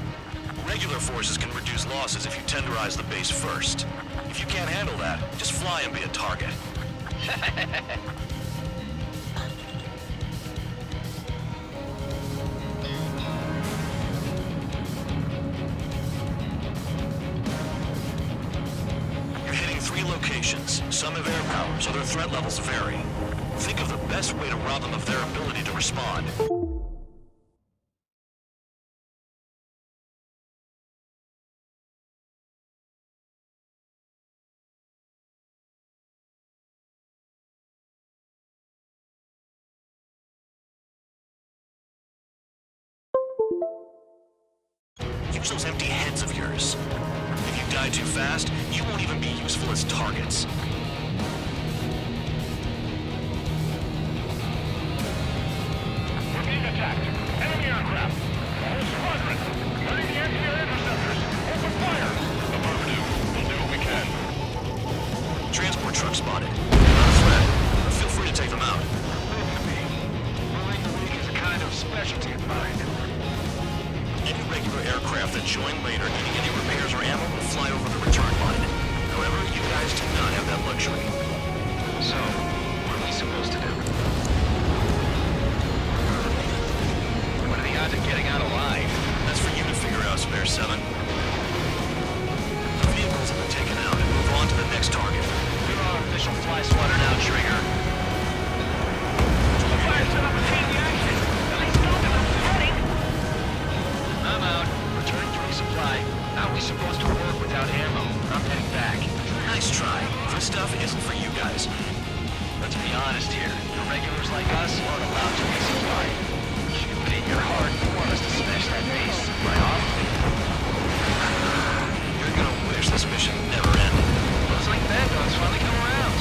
Regular forces can reduce losses if you tenderize the base first. If you can't handle that, just fly and be a target. Locations. Some have air power, so their threat levels vary. Think of the best way to rob them of their ability to respond. Use those empty heads of yours. If you die too fast, you won't even be useful as targets. We're being attacked. Enemy aircraft. Whole squadron. Running the anti-air interceptors. Open fire. Affirmative. We'll do what we can. Transport truck spotted. Not a threat, but feel free to take them out. Leave it to me. Rolling the weak is a kind of specialty of mine. Any regular aircraft that join later needing any repairs or ammo will fly over the return line. However, you guys do not have that luxury. So, what are we supposed to do? What are the odds of getting out alive? That's for you to figure out, Spare 7. The vehicles have been taken out and move on to the next target. We're on official fly swatter now, Trigger. The fire set up a chain reaction. At least stop it. I'm heading. I'm out. Returning to resupply. How are we supposed to work without ammo? I'm heading back. Nice try. This stuff isn't for you guys. Let's be honest here. The regulars like us aren't allowed to resupply. You put in your heart and want us to smash that base right off. You're gonna wish this mission never ended. Looks like VIDE-O's finally come around.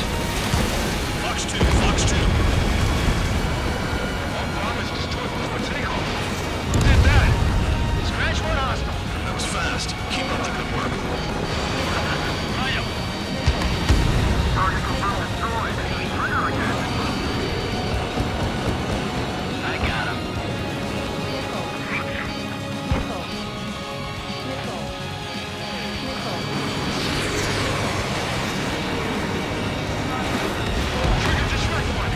Fox 2, Fox 2. All bomb is destroyed before takeoff. Who did that? Scratch one hostile. That was fast. Keep up the good work. Right up. Target confirmed destroyed. Trigger again. I got him. Trigger just right one.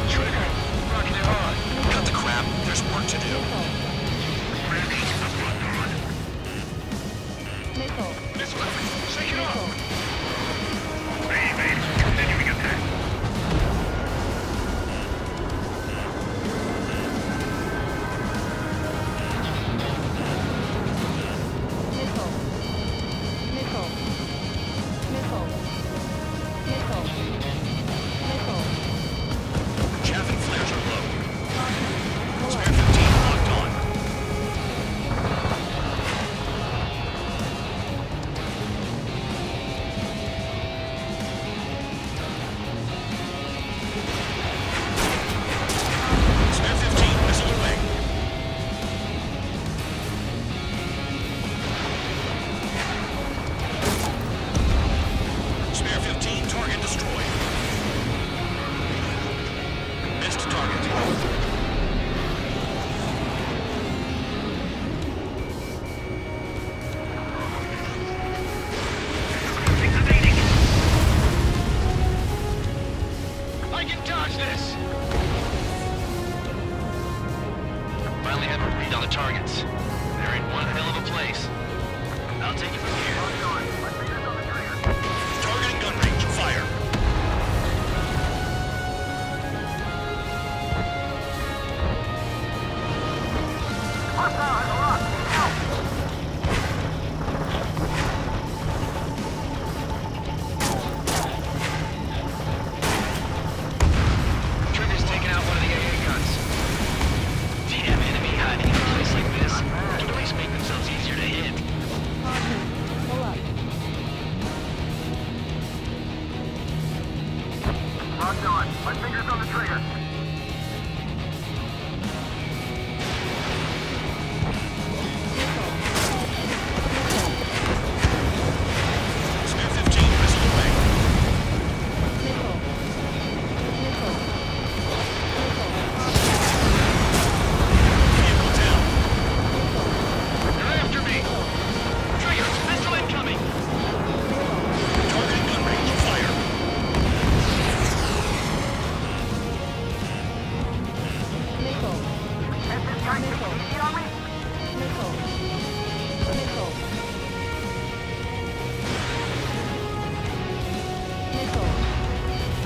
Trigger, rocking it hard. Cut the crap. There's work to do. This way. Shake it off. Base, continuing attack. Chaffing flares are low. Spare 15 locked on. Spare 15 missile away. Spare 15 target destroyed. Missed target. I can dodge this! Finally have a read on the targets. They're in one hell of a place. I'll take it from here. Targeting gun range. Locked on. My finger's on the trigger.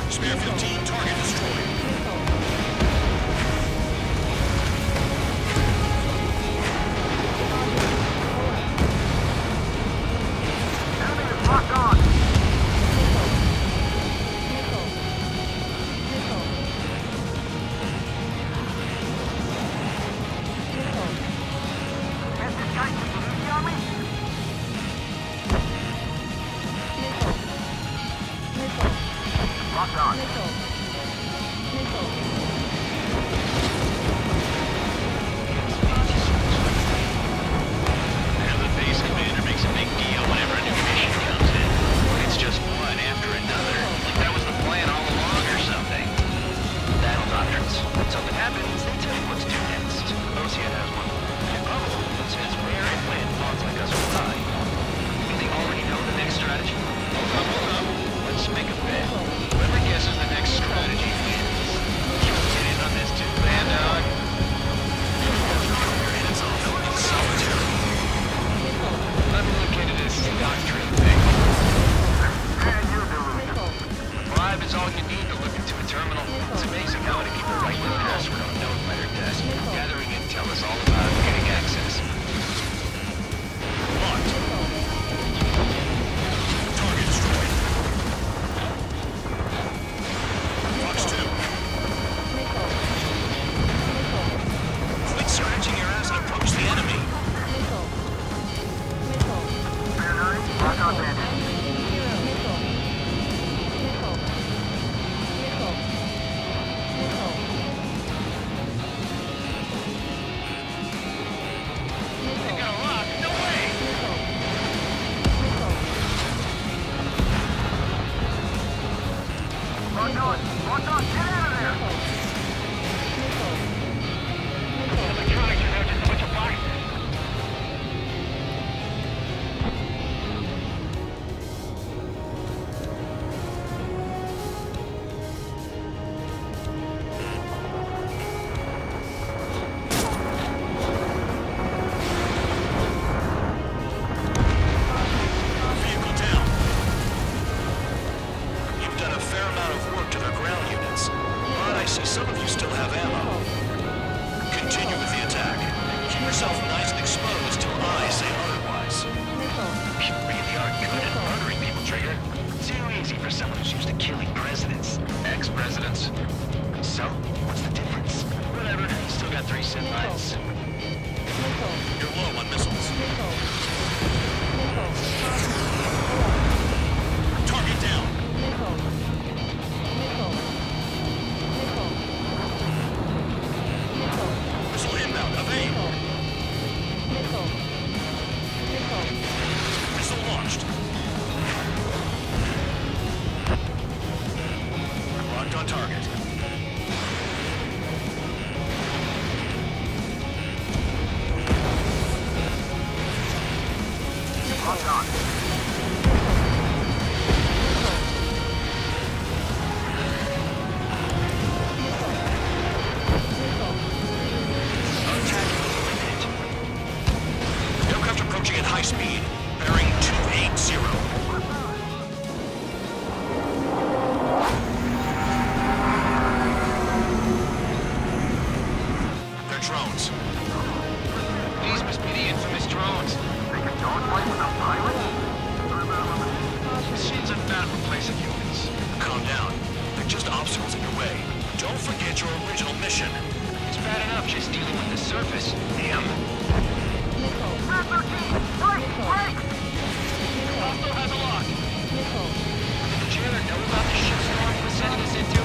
Spare 15, target destroyed. Enemy is locked on. Has this guy taken easy on me? Locked on. And the base commander makes a big deal whenever a new mission comes in. It's just one after another. Like that was the plan all along or something. Battle doctrines. When something happens, they tell you what to do next. Ocean has one. Oh, it says where and when pawns like us will die. Do they already know the next strategy? Hold up. Let's make a bet. Whoever guesses the next strategy wins. You get in on this too, Vandog? It's all in solitary. I've located this doctrine thing. And you, Deluxe. Bribe is all you need to look into a terminal. It's amazing how many people write the password on a note by their desk. Gathering intel is all about getting access. Locked. Target destroyed. Fox 2. Quit scratching your ass and approach the enemy. Spare 9, lock on bandit. They got a lock. No way. Locked on. Locked on. Get out of there. Electronics are now just a bunch of boxes. Vehicle down. You've done a fair amount of work to their ground units, but I see some of you still have ammo. Continue with the attack. Keep yourself nice and exposed till I say otherwise. You really are good at murdering people, Trigger. Too easy for someone who's used to killing presidents. Ex-presidents. So, what's the difference? Whatever, still got 3 sim lives. You're low on missiles. Target down. Missile inbound, evade. Missile launched. Locked on target. Locked on. Aircraft approaching at high speed. Bearing 280. They're drones. These must be the infamous drones. They can don't fight with a pilot? Machines are not replacing humans. Calm down. They're just obstacles in your way. Don't forget your original mission. It's bad enough just dealing with the surface. Damn. Red 13! Break! Break! Hostile has a lock. Did the jailer know about the shitstorm he was sending us into?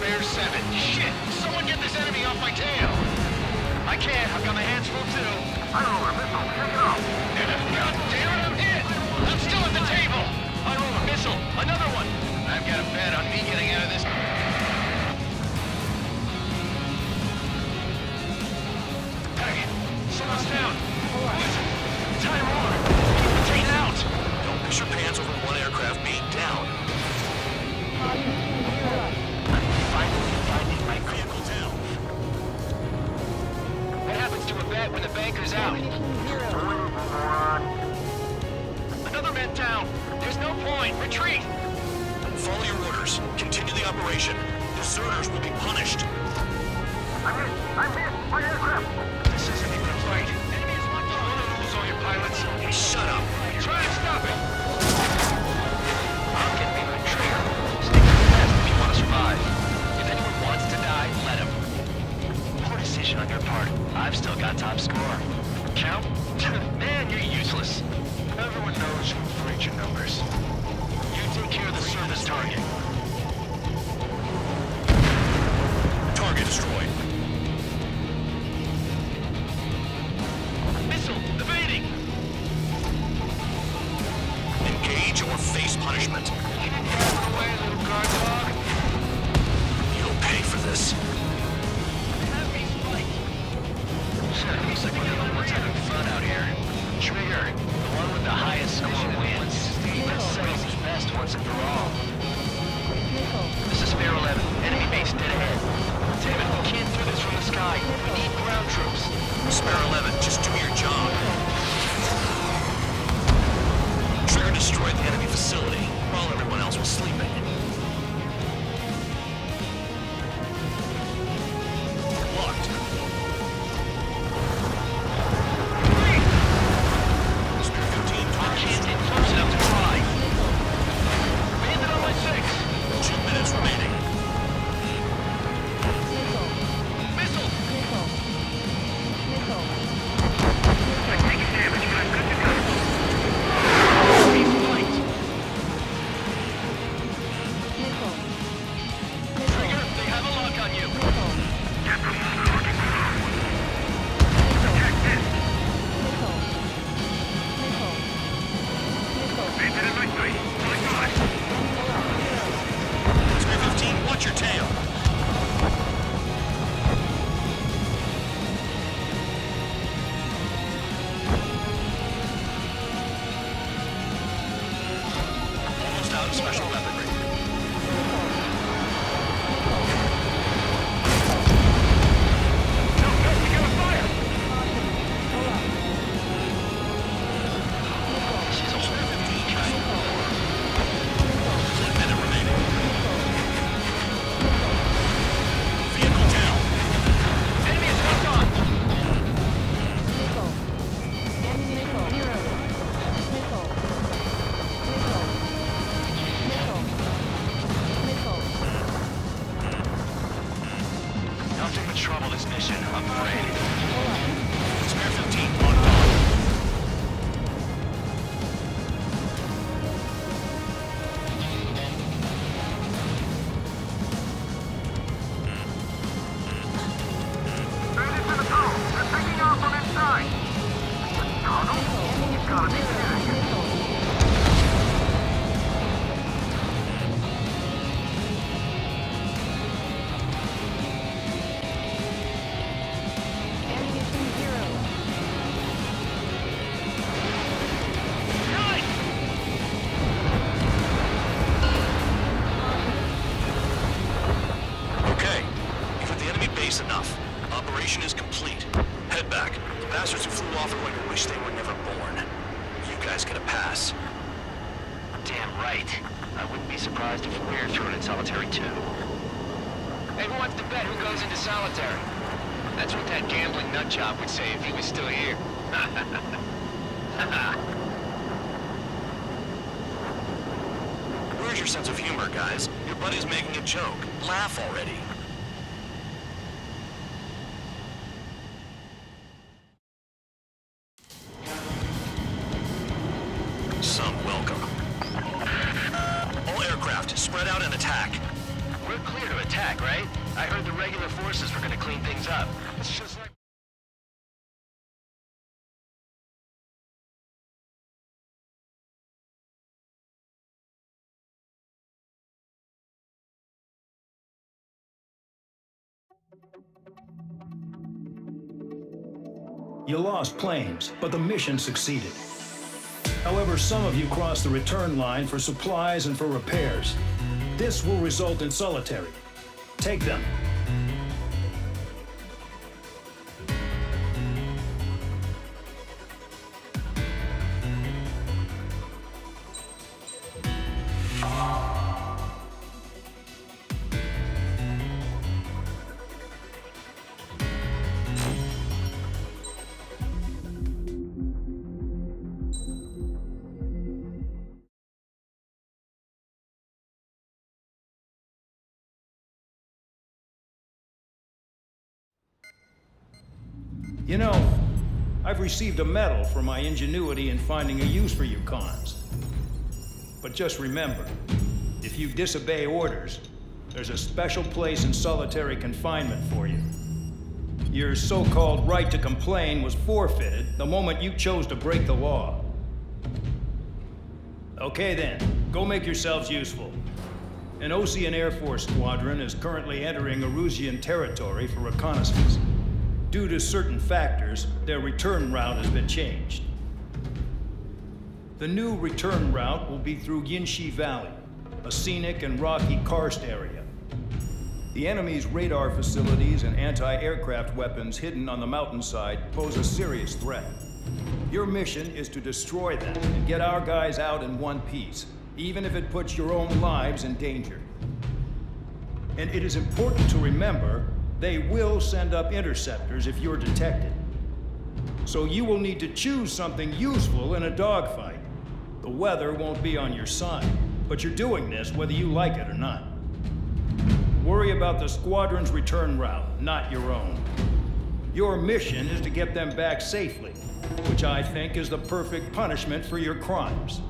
Spare 7. Shit! Someone get this enemy off my tail! I can't. I've got my hands full too. I roll a missile. Take it off. God damn it, I'm hit! I'm still at the table! I roll a missile. Another one! I've got a bet on me getting out of this. Hey, someone's down. Who is it? Time on. Take it out! Don't push your pants over one aircraft being down. Finally finding my vehicle down. What happens to a bet when the banker's out? Another man down. There's no point. Retreat. Follow your orders. Continue the operation. Deserters will be punished. I missed. My aircraft. This isn't even a fight. Enemy is locked. You want to lose all your pilots? Shut up. Try and stop it. I'll get me a trigger. Stick to the left if you want to survive. If anyone wants to die, let him. Poor decision on your part. I've still got top score. Count? Man, you're useless. Everyone knows who breaks your numbers. You take care of the service target. Target destroyed. Missile evading. Engage or face punishment. Get out of the way, little guard dog. You'll pay for this. Have me fight. Looks like we're the only ones having fun out here. Trigger, the one with the highest score wins. Let's settle who's best once and for all. This is Spare 11. Enemy base dead ahead. Damn it, we can't do this from the sky. We need ground troops. Spare 11, just do your job. Trigger destroyed the enemy facility while everyone else was sleeping. Locked. Spare 15 targets. Can't get close enough to try. Landed on my 6. 2 minutes remaining. Missile! Spare 15, watch your tail. Almost out of special weaponry. Nothing but trouble this mission, I'm afraid. Spare 15, on guard. Enough. Operation is complete. Head back. The bastards who flew off are going to wish they were never born. You guys get a pass. Damn right. I wouldn't be surprised if we're thrown in solitary too. Hey, who wants to bet who goes into solitary? That's what that gambling nutjob would say if he was still here. Where's your sense of humor, guys? Your buddy's making a joke. Laugh already. Some welcome. All aircraft, spread out and attack. We're clear to attack. attack, right? I heard the regular forces were gonna clean things up. It's just like... You lost planes, but the mission succeeded. However, some of you crossed the return line for supplies and for repairs. This will result in solitary. Take them. You know, I've received a medal for my ingenuity in finding a use for you cons. But just remember, if you disobey orders, there's a special place in solitary confinement for you. Your so-called right to complain was forfeited the moment you chose to break the law. Okay then, go make yourselves useful. An Osean Air Force squadron is currently entering Erusian territory for reconnaissance. Due to certain factors, their return route has been changed. The new return route will be through Yinshi Valley, a scenic and rocky karst area. The enemy's radar facilities and anti-aircraft weapons hidden on the mountainside pose a serious threat. Your mission is to destroy them and get our guys out in one piece, even if it puts your own lives in danger. And it is important to remember they will send up interceptors if you're detected. So you will need to choose something useful in a dogfight. The weather won't be on your side, but you're doing this whether you like it or not. Worry about the squadron's return route, not your own. Your mission is to get them back safely, which I think is the perfect punishment for your crimes.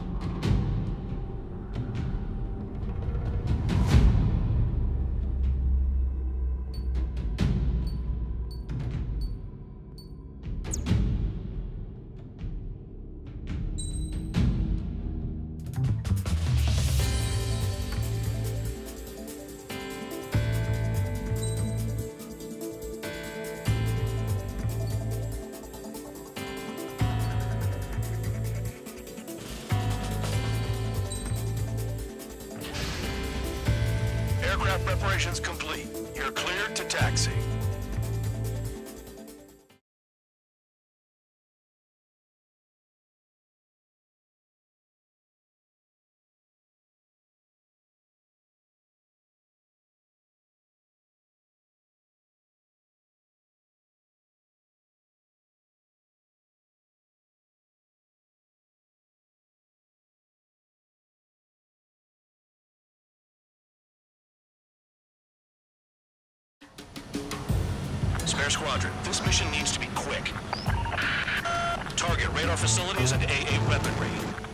Aircraft preparations complete. You're cleared to taxi. Spare Squadron, this mission needs to be quick. Target radar facilities and AA weaponry.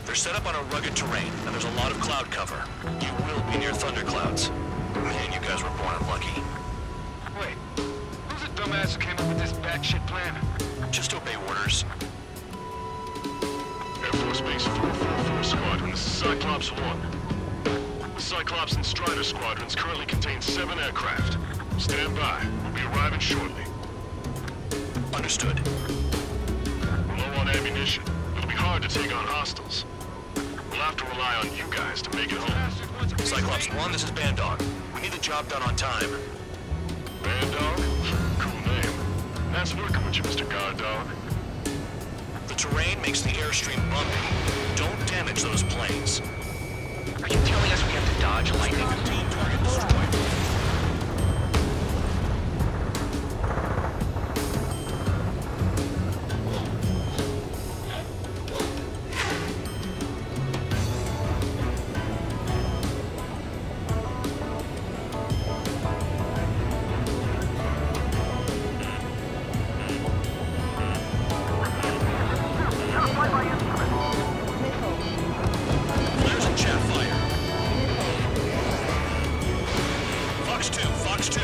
They're set up on a rugged terrain, and there's a lot of cloud cover. You will be near thunderclouds. Man, you guys were born unlucky. Wait, who's the dumbass who came up with this batshit plan? Just obey orders. Air Force Base 444 Squadron, this is Cyclops 1. The Cyclops and Strider squadrons currently contain 7 aircraft. Stand by. We'll be arriving shortly. Understood. We're low on ammunition. It'll be hard to take on hostiles. We'll have to rely on you guys to make it home. Cyclops 1, this is Bandog. We need the job done on time. Bandog? Cool name. Nice working with you, Mr. Guard Dog. The terrain makes the airstream bumpy. Don't damage those planes. Are you telling us we have to dodge lightning? Target destroyed. Fox 2, Fox 2.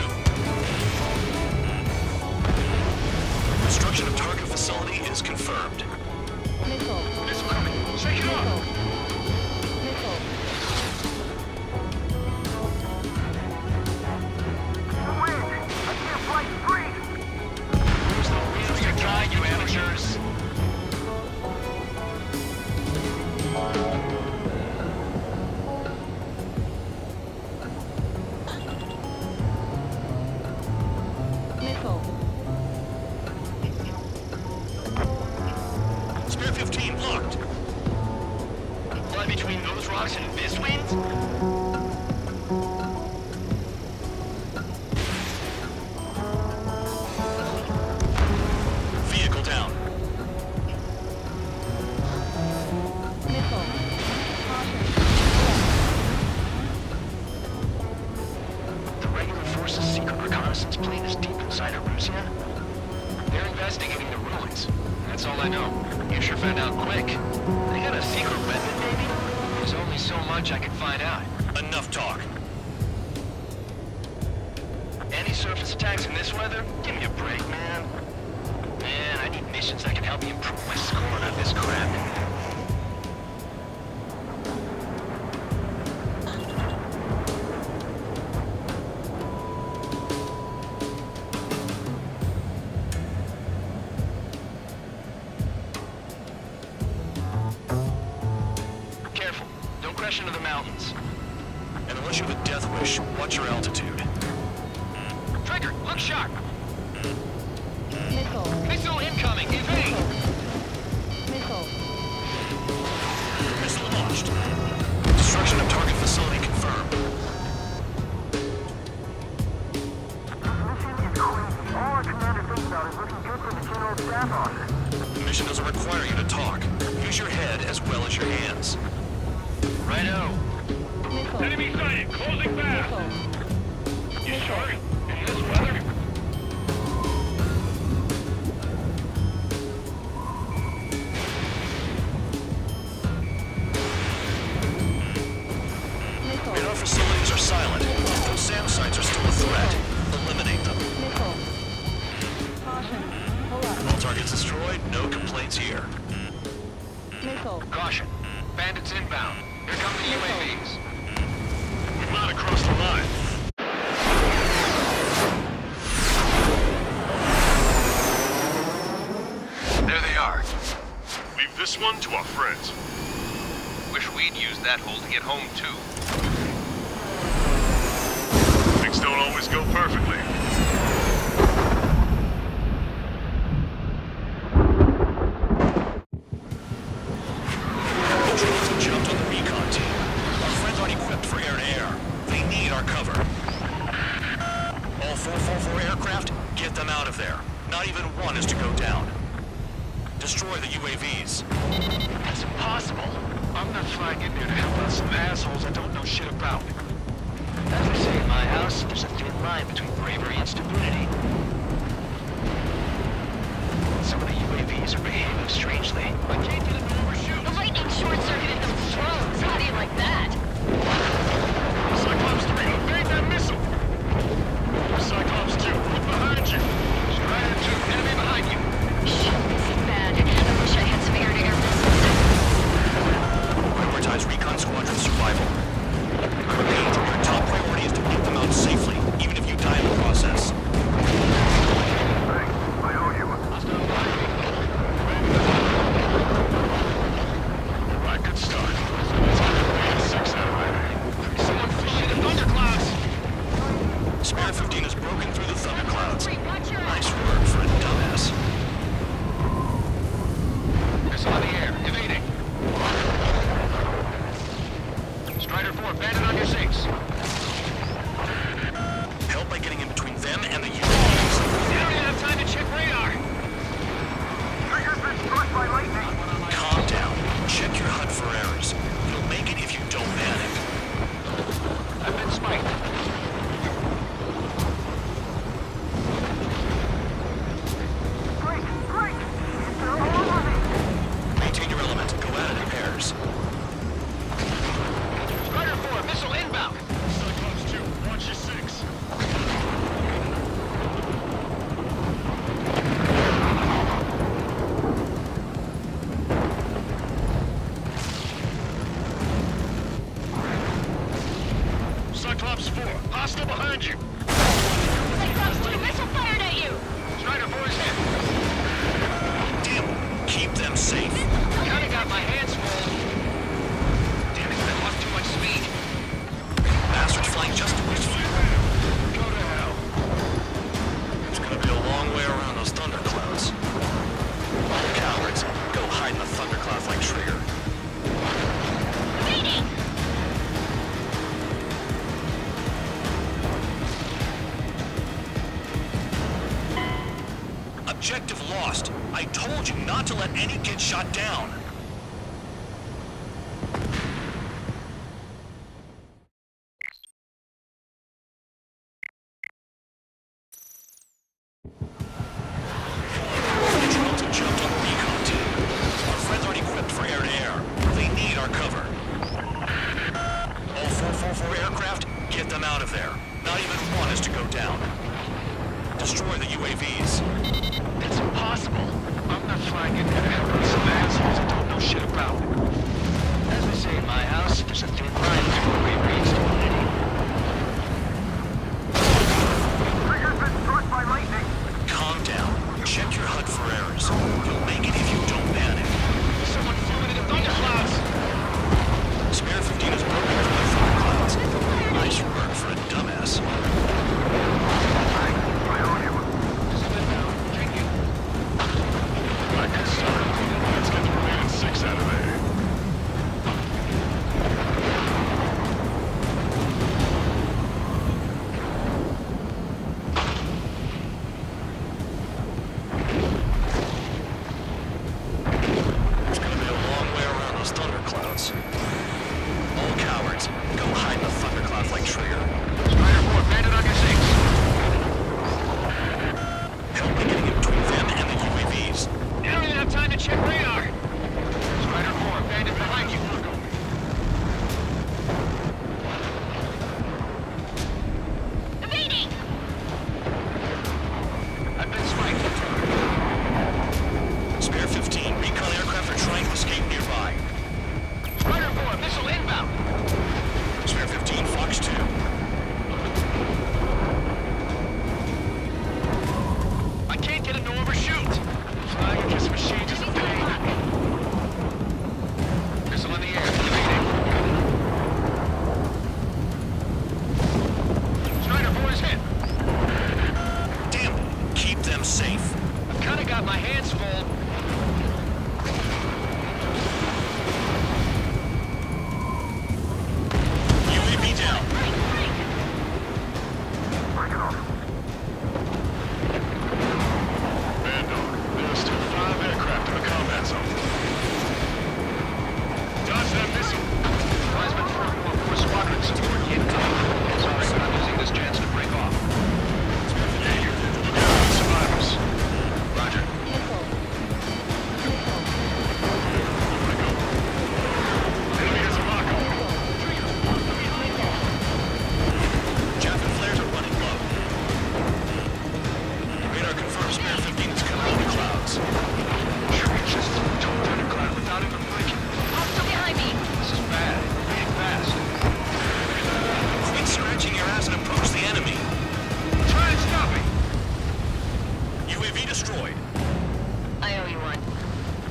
Destruction of target facility is confirmed. Missile. Missile coming. Shake it off. Missile. I can't fly free. Use the wheels to guide you, amateurs. Missile. Spare 15 blocked. Fly between those rocks and this wind? Vehicle down. Missile. Caution. The regular force's secret reconnaissance plane is deep inside of Russia? They're investigating the ruins. That's all I know. You sure found out quick. They got a secret weapon, maybe? There's only so much I can find out. Enough talk. Any surface attacks in this weather? Give me a break, man. Man, I need missions that can help me improve my score on this crap. Careful. Don't crash into the mountains. And unless you have a death wish, watch your altitude. Trigger, look sharp. Missile. Missile incoming. Evade. Missile. Missile launched. Destruction of target facility confirmed. All our commander thinks about is looking good for the general staff office. The mission doesn't require you to talk. Use your head as well as your hands. Righto. Missile. Enemy sighted. Closing fast. Missile. You sure? In this weather? Radar facilities are silent. Those SAM sites are still a threat. Eliminate them. Missile. Caution. Pull up. All targets destroyed. No complaints here. Missile. Caution. Bandits inbound. Here come the UAVs. We've not across the line. There they are. Leave this one to our friends. Wish we'd used that hole to get home, too. Things don't always go perfectly. Patrols jumped on the recon team. Our friends aren't equipped for air-to-air. They need our cover. All 444 aircraft, get them out of there. Not even one is to go down. Destroy the UAVs. That's impossible. I'm not flying in there to help out some assholes I don't know shit about. As they say in my house, there's a thin line between bravery and stupidity. Some of the UAVs are behaving strangely. I can't get them to overshoot. The lightning short-circuited those drones. How do you like that? Cyclops 3, evade that missile! Cyclops 2, look behind you! Strider 2, enemy behind you! Shit, this is bad. I wish I had some air-to-air missiles. Prioritize recon squadron survival. Your top priority is to get them out safely, even if you die in the process. I owe you. Right, good start. Let's get 6 out of 9. Someone fly the thunderclouds! Spare 15 has broken through the thunderclouds. Nice work for a dumbass. Missile in the air, evading. Strider 4, bandit on your 6. Help by getting in between them and the UAVs. You don't even have time to check radar! Trigger's been struck by lightning. Calm down. Check your HUD for errors. You'll make it if you don't panic. I've been spiked. Break! They're all over me. Maintain your element. Go at it in pairs. Strider 4, missile inbound. Objective lost. I told you not to let any get shot down.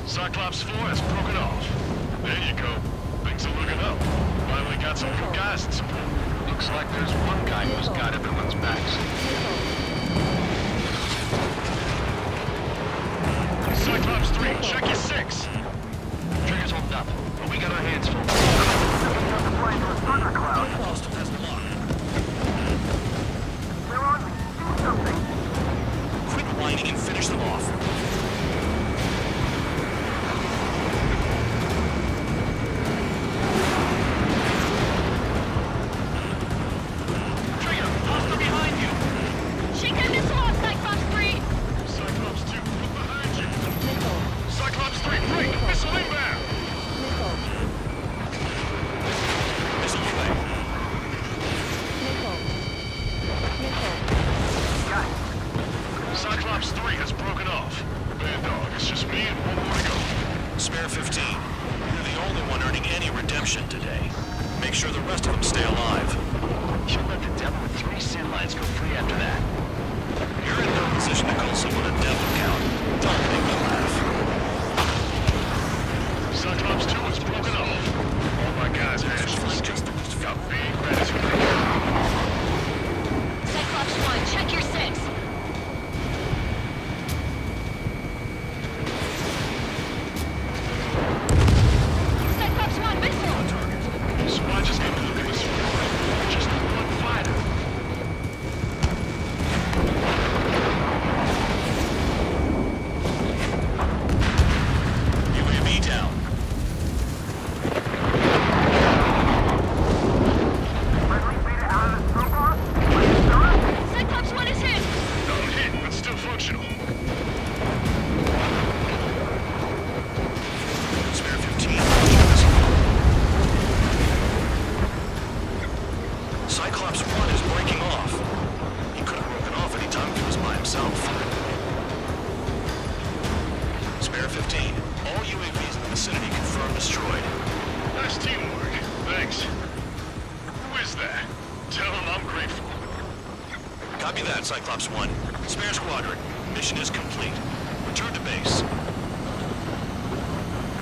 Cyclops 4 has broken off. There you go. Things are looking up. Finally got some new guys in support. Looks like there's one guy who's got everyone's backs. Cyclops 3, check your 6. Trigger's holding up, but we got our hands full. Hostile has the lock. They're on me. Do something. Quit whining and finish them off. Cyclops 3 has broken off. Bad dog, it's just me and one more to go. Spare 15. You're the only one earning any redemption today. Make sure the rest of them stay alive. She'll let the devil with 3 sin lines go free after that. You're in no position to call someone a devil, Count. Don't make me laugh. Cyclops 2 has broken off. All my guys' hands got big gratitude. Cyclops 1, check your 6. Cyclops 1, missile! So I just got to look at this one. Just one fighter. himself. Spare 15. All UAVs in the vicinity confirmed destroyed. Nice teamwork. Thanks. Who is that? Tell him I'm grateful. Copy that, Cyclops 1. Spare squadron. Mission is complete. Return to base.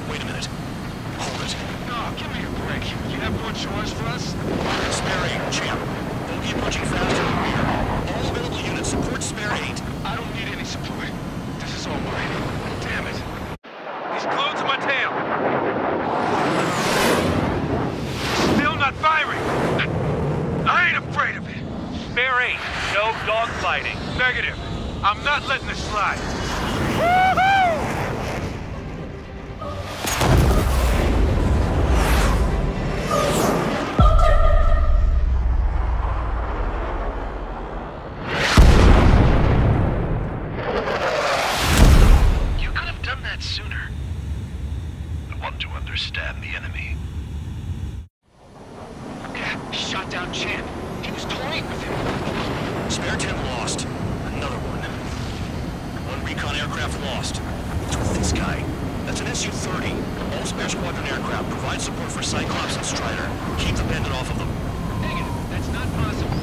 Wait a minute. Hold it. Oh, give me a break. You have more chores for us? Spare 8, champ. Bogey approaching fast in the rear. All available units support Spare 8. I don't need any support. This is all mine. Damn it. He's glued to my tail. Still not firing. I ain't afraid of it. Spare 8, no dogfighting. Negative. I'm not letting this slide. Woohoo! You could have done that sooner. I want to understand the enemy. Shot down champ. He was toying with him. Spare 10 lost. Another one. One recon aircraft lost. What's with this guy? That's an Su-30. All spare squadron aircraft provide support for Cyclops and Strider. Keep the bandit off of them. Negative. That's not possible.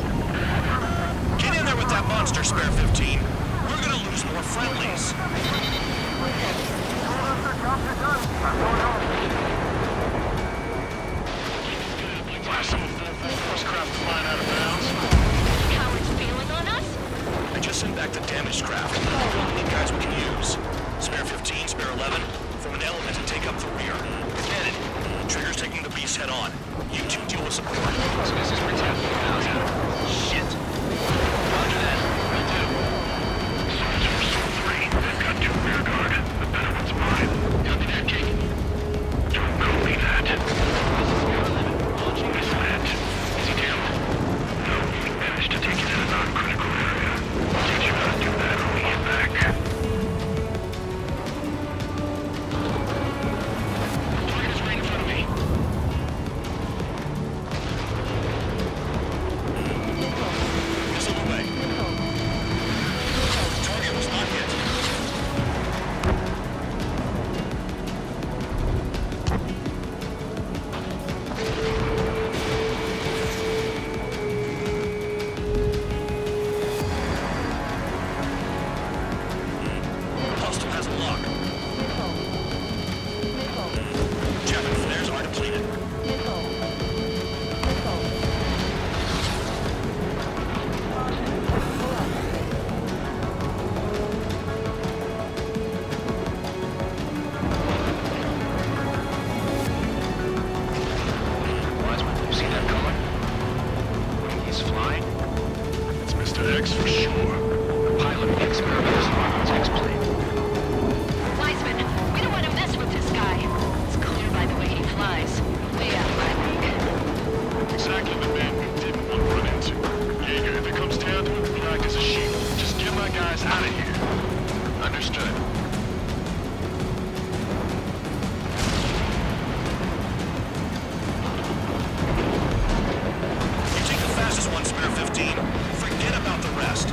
Get in there with that monster, Spare 15. We're gonna lose more friendlies. Blast some force craft flying out of bounds. Cowards bailing on us? I just sent back the damaged craft. How many guys we can use? Spare 15, Spare 11, form an element and take up the rear. Get it. Trigger's taking the beast head on. You two deal with support. So this is protecting the house. Shit. Roger that. Will do. They've got 2 rear guard. The better one's mine. Copy that, Jake. Don't call me that. Launching It's land. Is he down? No, we managed to take it in a non-critical area. I'll teach you how to do that when we get back. Target is right in front of me. Missile away. Target was not hit. Hostile has a lock. Javelin flares are depleted. Wiseman, you see that coming? He's flying? It's Mr. X for sure. The pilot of the experimental squadron's X-plane. Wiseman, we don't want to mess with this guy. It's clear by the way he flies. Way out of my league. Exactly the man we didn't want to run into. Jaeger, if it comes down to it, black as a sheep. Just get my guys out of here. Understood. You take the fastest one, Spare 15. Forget about the rest.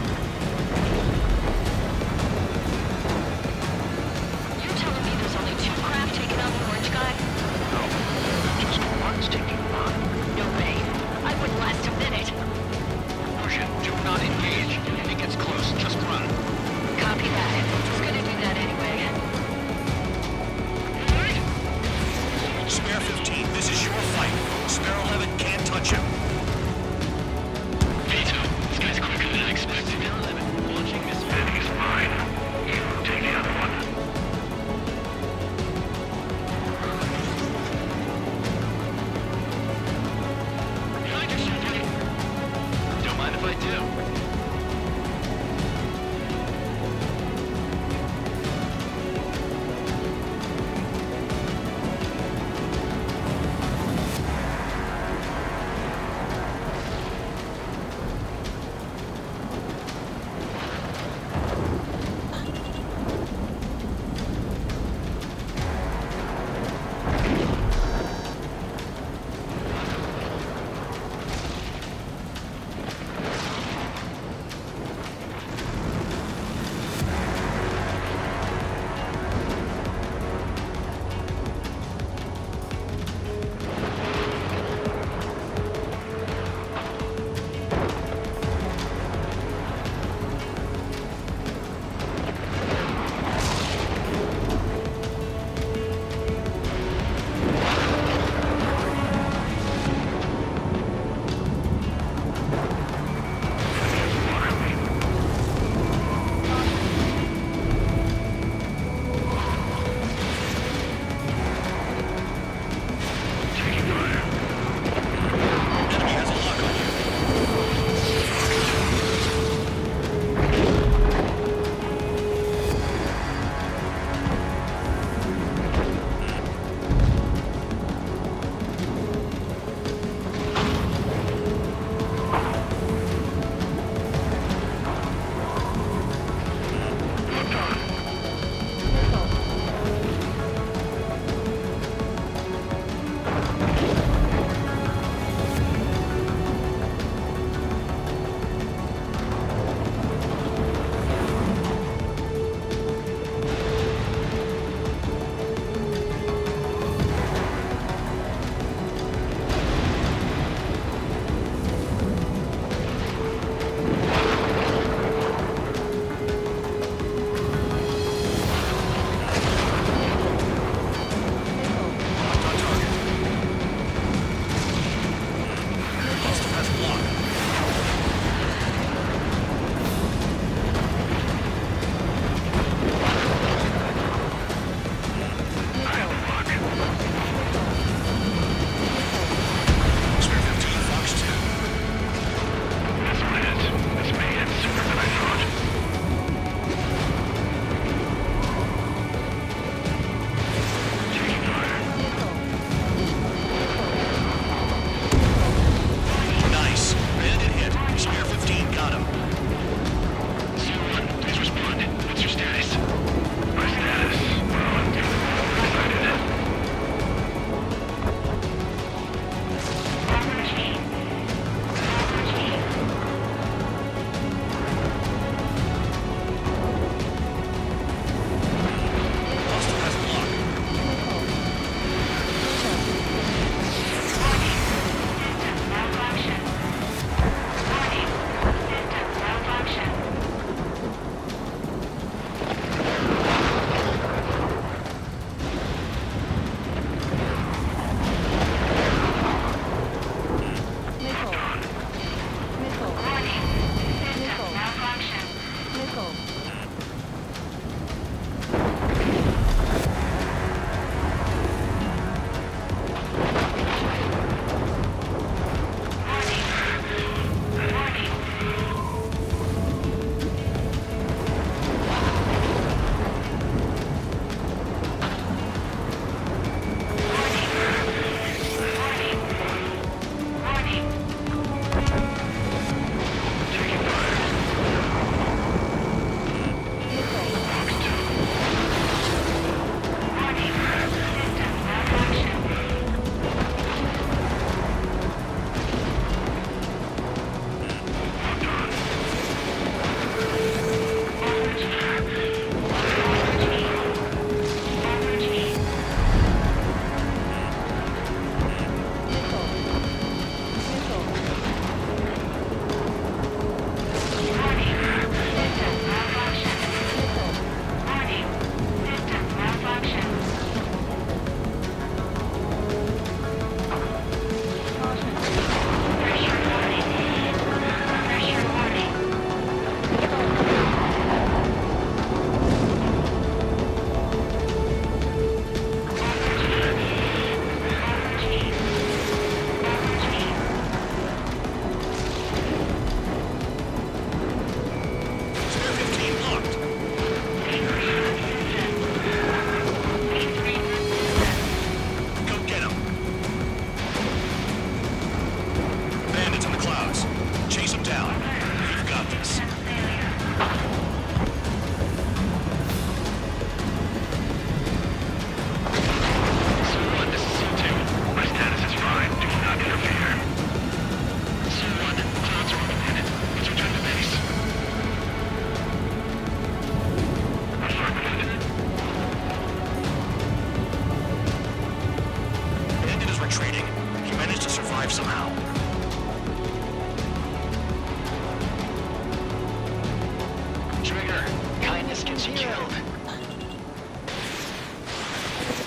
One's killed.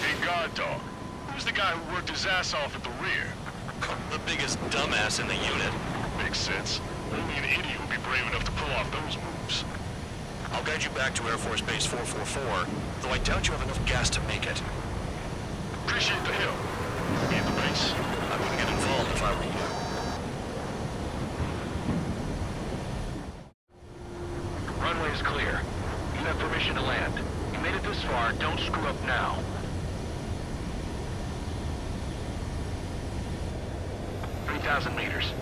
Hey, guard dog. Who's the guy who worked his ass off at the rear? The biggest dumbass in the unit. Makes sense. Only an idiot would be brave enough to pull off those moves. I'll guide you back to Air Force Base 444, though I doubt you have enough gas to make it. Appreciate the help. Me at the base? I wouldn't get involved if I were you. Runway is clear. You have permission to land. You made it this far, don't screw up now. .3,000 meters.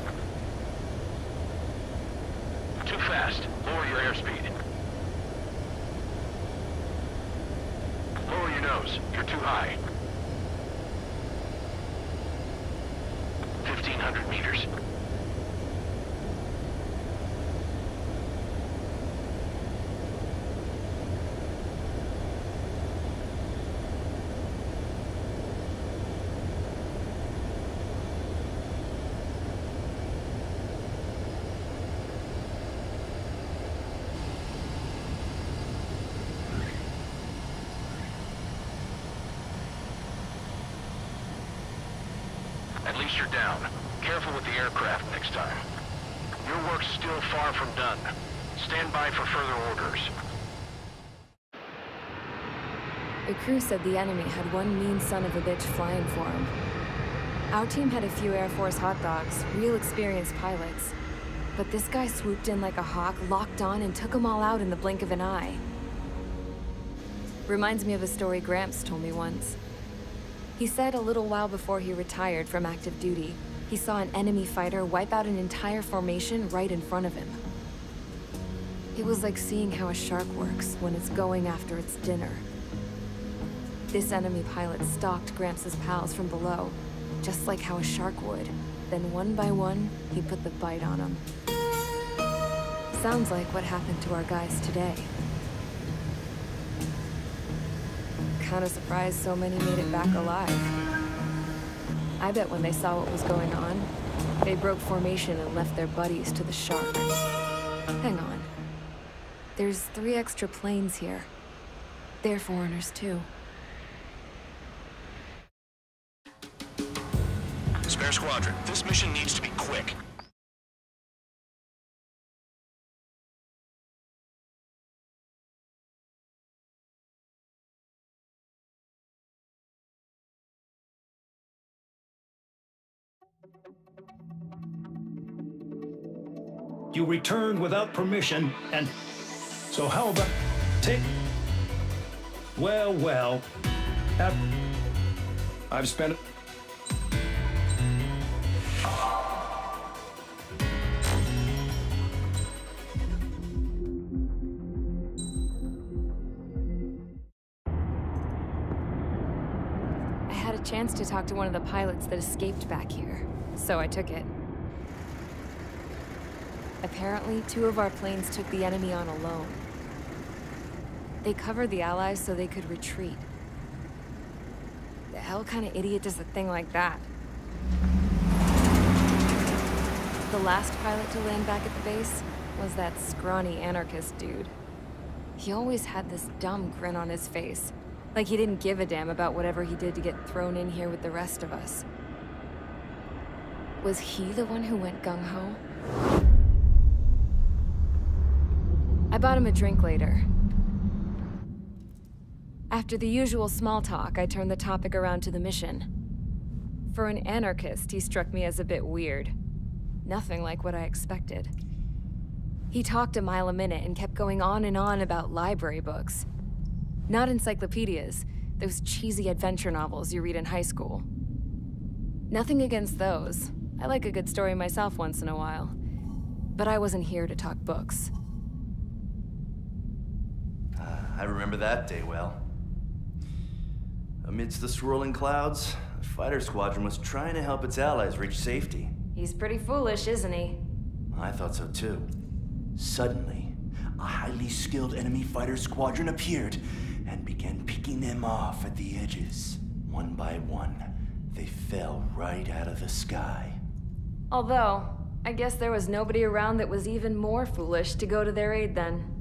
Too fast. Lower your airspeed. Lower your nose. You're too high. 1,500 meters. At least you're down. Careful with the aircraft next time. Your work's still far from done. Stand by for further orders. The crew said the enemy had one mean son of a bitch flying for him. Our team had a few Air Force hot dogs, real experienced pilots. But this guy swooped in like a hawk, locked on, and took them all out in the blink of an eye. Reminds me of a story Gramps told me once. He said a little while before he retired from active duty, he saw an enemy fighter wipe out an entire formation right in front of him. It was like seeing how a shark works when it's going after its dinner. This enemy pilot stalked Gramps' pals from below, just like how a shark would. Then one by one, he put the bite on them. Sounds like what happened to our guys today. Kinda surprised so many made it back alive. I bet when they saw what was going on, they broke formation and left their buddies to the shark. Hang on. There's 3 extra planes here. They're foreigners too. Spare Squadron, this mission needs to be quick. You returned without permission, and so how about take... Well, I've spent... I had a chance to talk to one of the pilots that escaped back here, so I took it. Apparently, 2 of our planes took the enemy on alone. They covered the Allies so they could retreat. The hell kind of idiot does a thing like that? The last pilot to land back at the base was that scrawny anarchist dude. He always had this dumb grin on his face, like he didn't give a damn about whatever he did to get thrown in here with the rest of us. Was he the one who went gung-ho? I bought him a drink later. After the usual small talk, I turned the topic around to the mission. For an anarchist, he struck me as a bit weird. Nothing like what I expected. He talked a mile a minute and kept going on and on about library books. Not encyclopedias, those cheesy adventure novels you read in high school. Nothing against those. I like a good story myself once in a while. But I wasn't here to talk books. I remember that day well. Amidst the swirling clouds, the fighter squadron was trying to help its allies reach safety. He's pretty foolish, isn't he? I thought so too. Suddenly, a highly skilled enemy fighter squadron appeared and began picking them off at the edges. One by one, they fell right out of the sky. Although, I guess there was nobody around that was even more foolish to go to their aid then.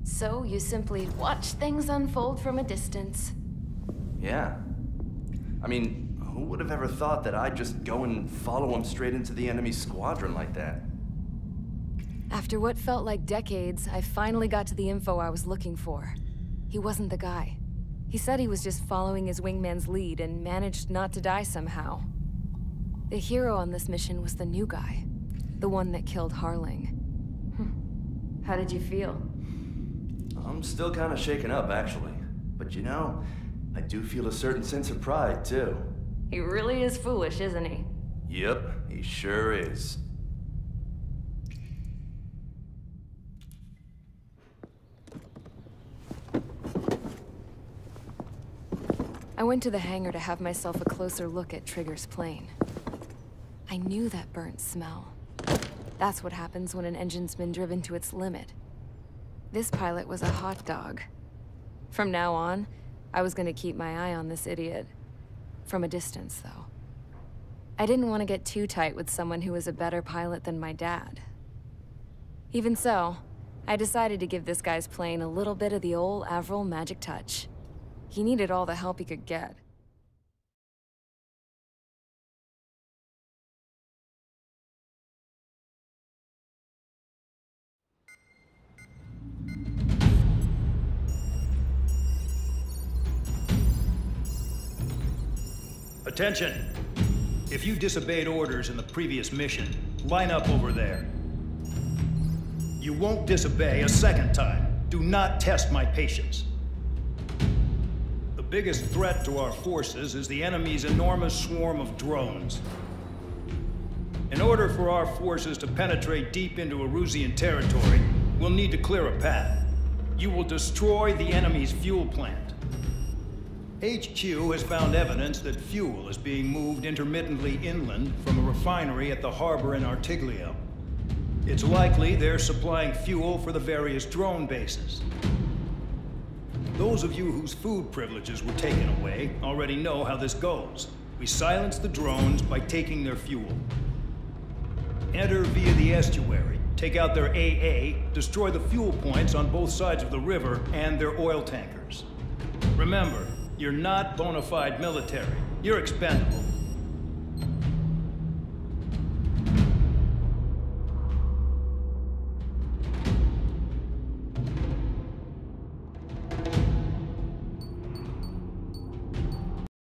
So you simply watch things unfold from a distance. Yeah. I mean, who would have ever thought that I'd just go and follow him straight into the enemy squadron like that? After what felt like decades, I finally got to the info I was looking for. He wasn't the guy. He said he was just following his wingman's lead and managed not to die somehow. The hero on this mission was the new guy. The one that killed Harling. How did you feel? I'm still kind of shaken up, actually. But you know, I do feel a certain sense of pride, too. He really is foolish, isn't he? Yep, he sure is. I went to the hangar to have myself a closer look at Trigger's plane. I knew that burnt smell. That's what happens when an engine's been driven to its limit. This pilot was a hot dog. From now on, I was gonna keep my eye on this idiot. From a distance, though. I didn't want to get too tight with someone who was a better pilot than my dad. Even so, I decided to give this guy's plane a little bit of the old Avril magic touch. He needed all the help he could get. Attention! If you disobeyed orders in the previous mission, line up over there. You won't disobey a second time. Do not test my patience. The biggest threat to our forces is the enemy's enormous swarm of drones. In order for our forces to penetrate deep into Erusian territory, we'll need to clear a path. You will destroy the enemy's fuel plant. HQ has found evidence that fuel is being moved intermittently inland from a refinery at the harbor in Artiglio. It's likely they're supplying fuel for the various drone bases. Those of you whose food privileges were taken away already know how this goes. We silence the drones by taking their fuel. Enter via the estuary, take out their AA, destroy the fuel points on both sides of the river and their oil tankers. Remember, you're not bona fide military. You're expendable.